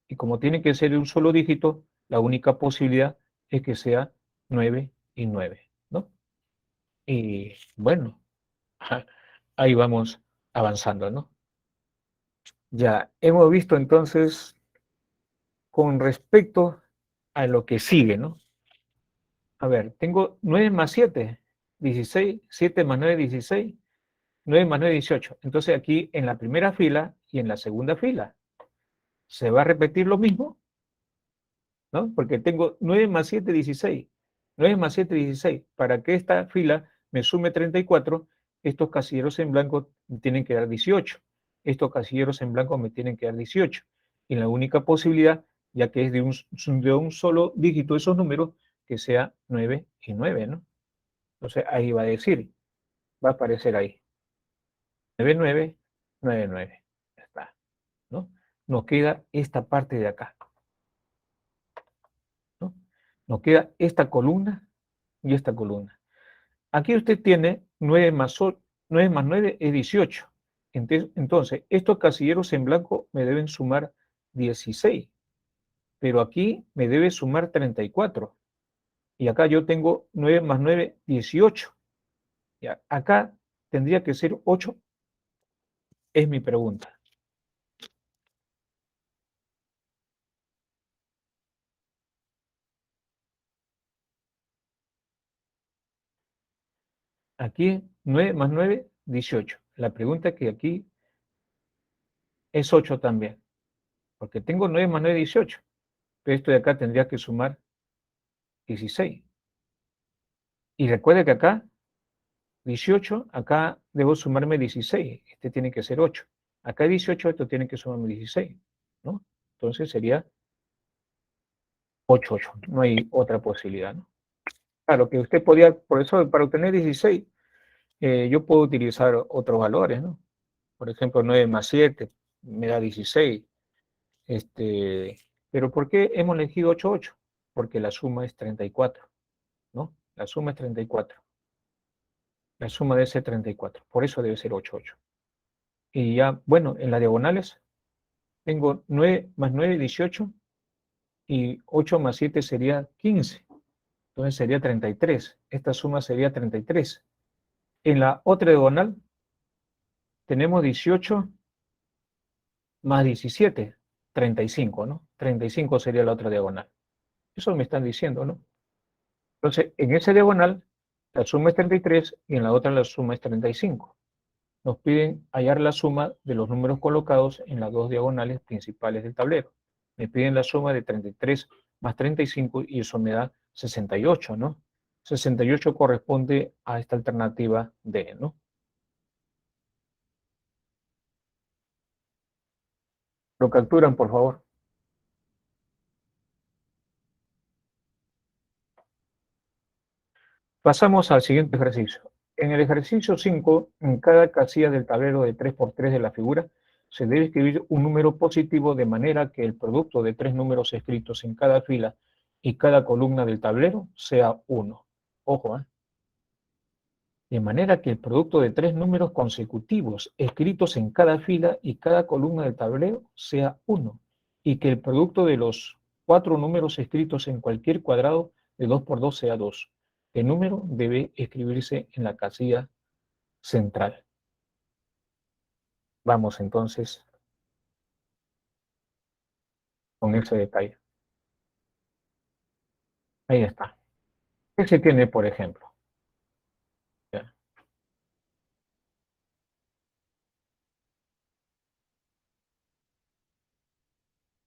A: Y como tiene que ser de un solo dígito, la única posibilidad es que sea 9 y 9, ¿no? Y bueno, ahí vamos avanzando, ¿no? Ya hemos visto entonces con respecto a lo que sigue, ¿no? A ver, tengo 9 más 7, 16, 7 más 9, 16, 9 más 9, 18. Entonces aquí en la primera fila y en la segunda fila se va a repetir lo mismo, ¿no? Porque tengo 9 más 7, 16. 9 más 7, 16. Para que esta fila me sume 34, estos casilleros en blanco me tienen que dar 18. Estos casilleros en blanco me tienen que dar 18. Y la única posibilidad, ya que es de un solo dígito esos números, que sea 9 y 9, ¿no? Entonces ahí va a decir, va a aparecer ahí. 9, 9, 9, 9. Ya está, ¿no? Nos queda esta parte de acá, ¿no? Nos queda esta columna y esta columna. Aquí usted tiene 9 más 9 es 18. Entonces, estos casilleros en blanco me deben sumar 16, pero aquí me debe sumar 34. Y acá yo tengo 9 más 9, 18. Ya, acá tendría que ser 8, es mi pregunta. Aquí 9 más 9, 18. La pregunta es que aquí es 8 también, porque tengo 9 más 9, 18. Pero esto de acá tendría que sumar 16. Y recuerde que acá 18, acá debo sumarme 16, este tiene que ser 8. Acá hay 18, esto tiene que sumarme 16, ¿no? Entonces sería 8, 8, no hay otra posibilidad, ¿no? Claro, que usted podría, por eso para obtener 16, yo puedo utilizar otros valores, ¿no? Por ejemplo, 9 más 7 me da 16, pero ¿por qué hemos elegido 8, 8? Porque la suma es 34, ¿no? La suma es 34. La suma debe ser 34, por eso debe ser 8, 8. Y ya, bueno, en las diagonales tengo 9 más 9, 18, y 8 más 7 sería 15. Entonces sería 33. Esta suma sería 33. En la otra diagonal tenemos 18 más 17, 35, ¿no? 35 sería la otra diagonal. Eso me están diciendo, ¿no? Entonces, en esa diagonal la suma es 33 y en la otra la suma es 35. Nos piden hallar la suma de los números colocados en las dos diagonales principales del tablero. Me piden la suma de 33 más 35 y eso me da 68, ¿no? 68 corresponde a esta alternativa D, ¿no? Lo capturan, por favor. Pasamos al siguiente ejercicio. En el ejercicio 5, en cada casilla del tablero de 3×3 de la figura, se debe escribir un número positivo de manera que el producto de tres números escritos en cada fila y cada columna del tablero sea 1. Ojo, ¿eh? De manera que el producto de tres números consecutivos escritos en cada fila y cada columna del tablero sea 1, y que el producto de los cuatro números escritos en cualquier cuadrado de 2×2 sea 2. El número debe escribirse en la casilla central. Vamos entonces con ese detalle. Ahí está. ¿Qué se tiene, por ejemplo? Ya.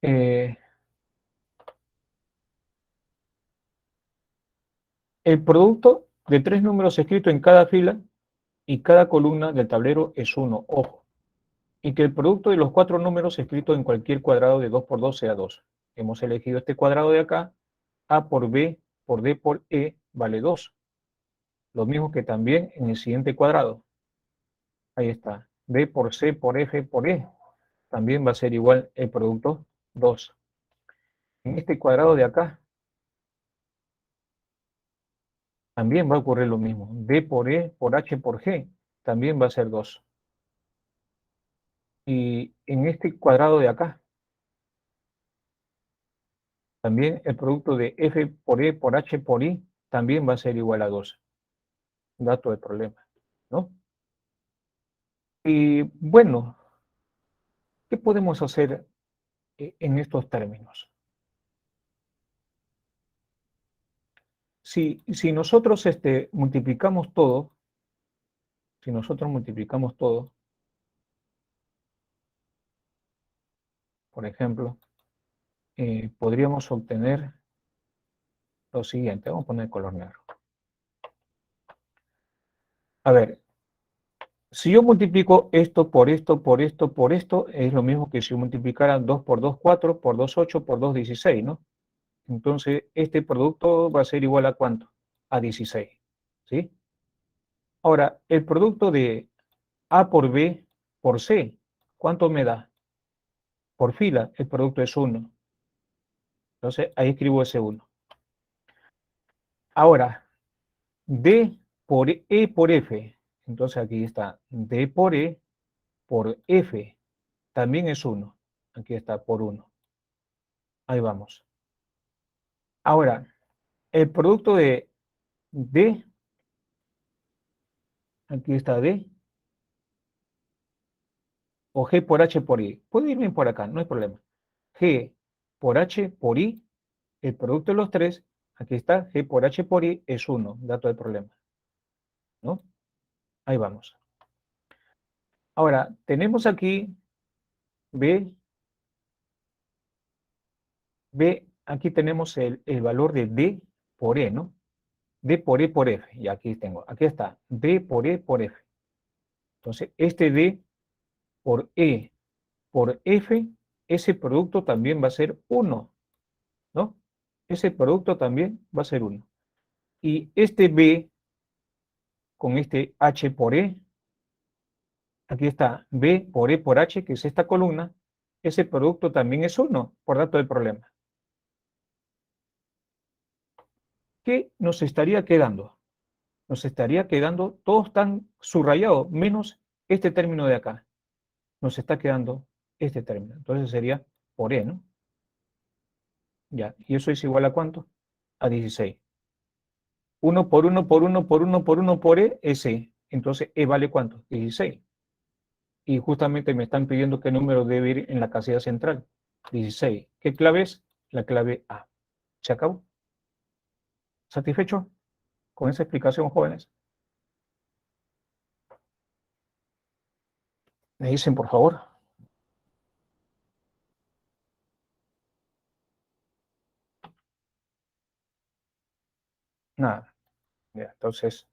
A: Eh, el producto de tres números escritos en cada fila y cada columna del tablero es 1. Ojo. Y que el producto de los cuatro números escritos en cualquier cuadrado de 2×2 sea 2. hemos elegido este cuadrado de acá, A por B por D por E vale 2. Lo mismo que también en el siguiente cuadrado. Ahí está. B por C por F por E. También va a ser igual el producto 2. En este cuadrado de acá, también va a ocurrir lo mismo. D por E por H por G también va a ser 2. Y en este cuadrado de acá, también el producto de F por E por H por I también va a ser igual a 2. Dato de problema, ¿no? Y bueno, ¿qué podemos hacer en estos términos? Si nosotros multiplicamos todo, por ejemplo, podríamos obtener lo siguiente. Vamos a poner color negro. A ver, si yo multiplico esto por esto, por esto, por esto, es lo mismo que si yo multiplicara 2 por 2, 4, por 2, 8, por 2, 16, ¿no? Entonces, este producto va a ser igual a ¿cuánto? A 16, ¿sí? Ahora, el producto de A por B por C, ¿cuánto me da? Por fila, el producto es 1. Entonces, ahí escribo ese 1. Ahora, D por E por F. Entonces, aquí está D por E por F. También es 1. Aquí está por 1. Ahí vamos. Ahora, el producto de D, aquí está D, o G por H por I. Puede irme por acá, no hay problema. G por H por I, el producto de los tres, aquí está, G por H por I es 1, dato de problema, ¿no? Ahí vamos. Ahora, tenemos aquí B, aquí tenemos el valor de D por E, ¿no? D por E por F, y aquí tengo, aquí está, D por E por F. Entonces, este D por E por F, ese producto también va a ser 1, ¿no? Ese producto también va a ser 1. Y este B con este H por E, aquí está B por E por H, que es esta columna, ese producto también es 1, por dato del problema. ¿Qué nos estaría quedando? Nos estaría quedando, todos están subrayados, menos este término de acá. Nos está quedando este término. Entonces sería por E, ¿no? Ya, ¿y eso es igual a cuánto? A 16. 1 por 1 por 1 por 1 por 1 por E es E. Entonces, E vale ¿cuánto? 16. Y justamente me están pidiendo qué número debe ir en la casilla central. 16. ¿Qué clave es? La clave A. ¿Se acabó? ¿Satisfecho con esa explicación, jóvenes? Me dicen, por favor. Nada. Ya, entonces,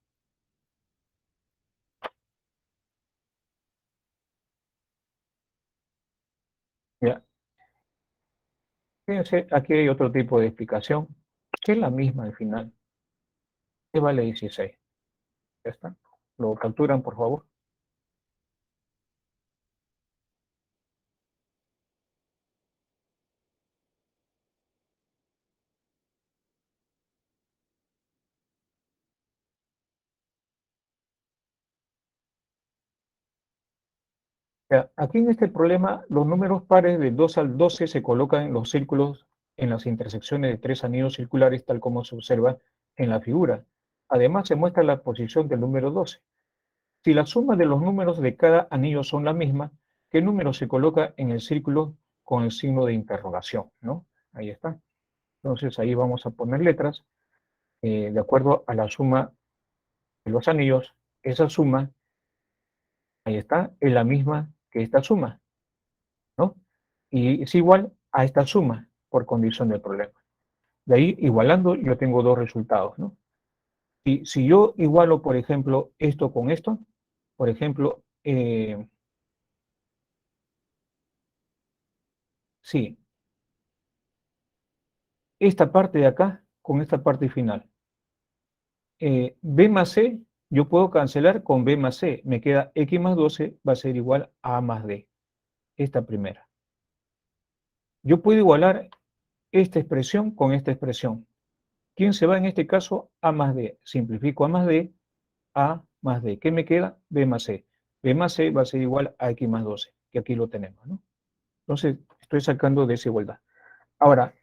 A: ya. Fíjense, aquí hay otro tipo de explicación, que es la misma al final. ¿Qué vale 16? Ya está. Lo capturan, por favor. Ya, aquí en este problema, los números pares de 2 al 12 se colocan en los círculos en las intersecciones de tres anillos circulares, tal como se observa en la figura. Además, se muestra la posición del número 12. Si la suma de los números de cada anillo son la misma, ¿qué número se coloca en el círculo con el signo de interrogación? ¿No? Ahí está. Entonces, ahí vamos a poner letras de acuerdo a la suma de los anillos. Esa suma, ahí está, es la misma que esta suma, ¿no? Y es igual a esta suma por condición del problema. De ahí, igualando, yo tengo dos resultados, ¿no? Y si yo igualo, por ejemplo, esto con esto, por ejemplo, sí, esta parte de acá con esta parte final. B más C, yo puedo cancelar con B más C. Me queda X más 12 va a ser igual a A más D. Esta primera. Yo puedo igualar esta expresión con esta expresión. ¿Quién se va en este caso? A más D. Simplifico A más D, A más D. ¿Qué me queda? B más C. B más C va a ser igual a X más 12, que aquí lo tenemos, ¿no? Entonces, estoy sacando desigualdad. Ahora,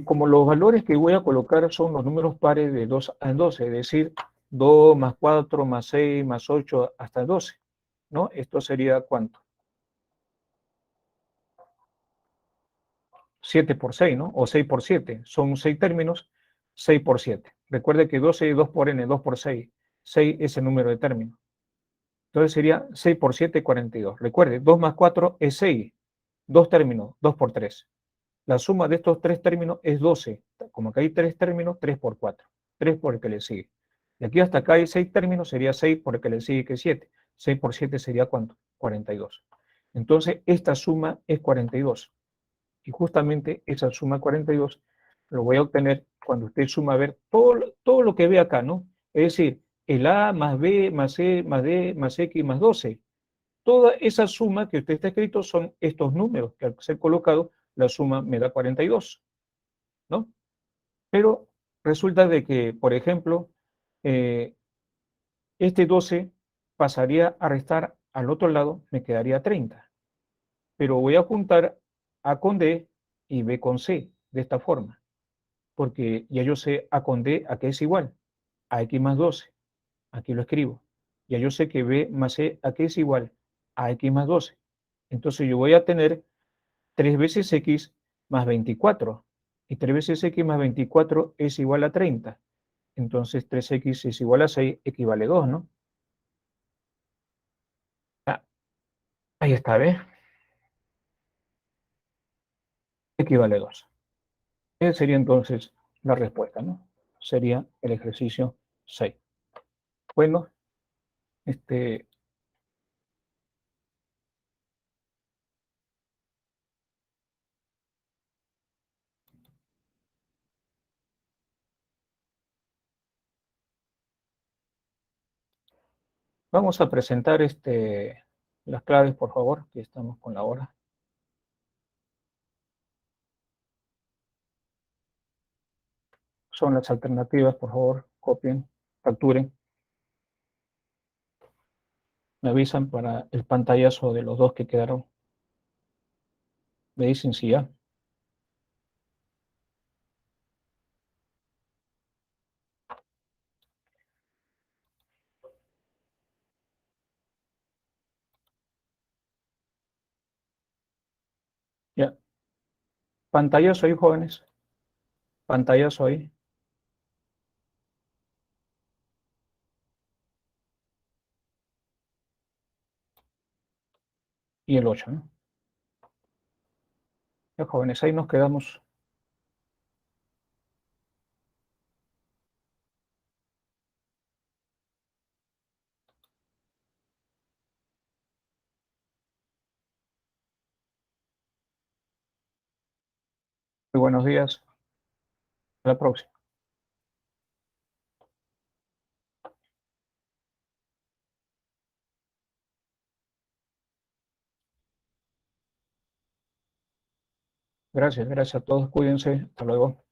A: como los valores que voy a colocar son los números pares de 2 a 12, es decir, 2 más 4 más 6 más 8 hasta 12, ¿no? Esto sería ¿cuánto? 7 por 6, ¿no? O 6 por 7. Son 6 términos, 6 por 7. Recuerde que 12 es 2 por n, 2 por 6. 6 es el número de términos. Entonces sería 6 por 7, 42. Recuerde, 2 más 4 es 6. 2 términos, 2 por 3. La suma de estos 3 términos es 12. Como que hay 3 términos, 3 por 4. 3 por el que le sigue. De aquí hasta acá hay 6 términos, sería 6 por el que le sigue, que es 7. 6 por 7 sería ¿cuánto? 42. Entonces, esta suma es 42. Y justamente esa suma 42 lo voy a obtener cuando usted suma a ver todo lo que ve acá, ¿no? Es decir, el A más B más C más D más X más 12. Toda esa suma que usted está escrito son estos números que al ser colocado, la suma me da 42, ¿no? Pero resulta de que, por ejemplo, eh, este 12 pasaría a restar al otro lado, me quedaría 30. Pero voy a juntar A con D y B con C de esta forma, porque ya yo sé A con D a qué es igual, a X más 12. Aquí lo escribo. Ya yo sé que B más C a qué es igual, a X más 12. Entonces yo voy a tener 3 veces X más 24. Y 3 veces X más 24 es igual a 30. Entonces 3X es igual a 6, equivale a 2, ¿no? Ah, ahí está, ¿ves? Equivale a 2. Esa sería entonces la respuesta, ¿no? Sería el ejercicio 6. Bueno, este, vamos a presentar las claves, por favor, que estamos con la hora. Son las alternativas, por favor, copien, capturen. Me avisan para el pantallazo de los dos que quedaron. Me dicen si ya. Ya. Pantallazo ahí, jóvenes. Pantallazo ahí. Y el 8, ¿no? Ya, jóvenes, ahí nos quedamos. Muy buenos días. Hasta la próxima. Gracias, gracias a todos. Cuídense. Hasta luego.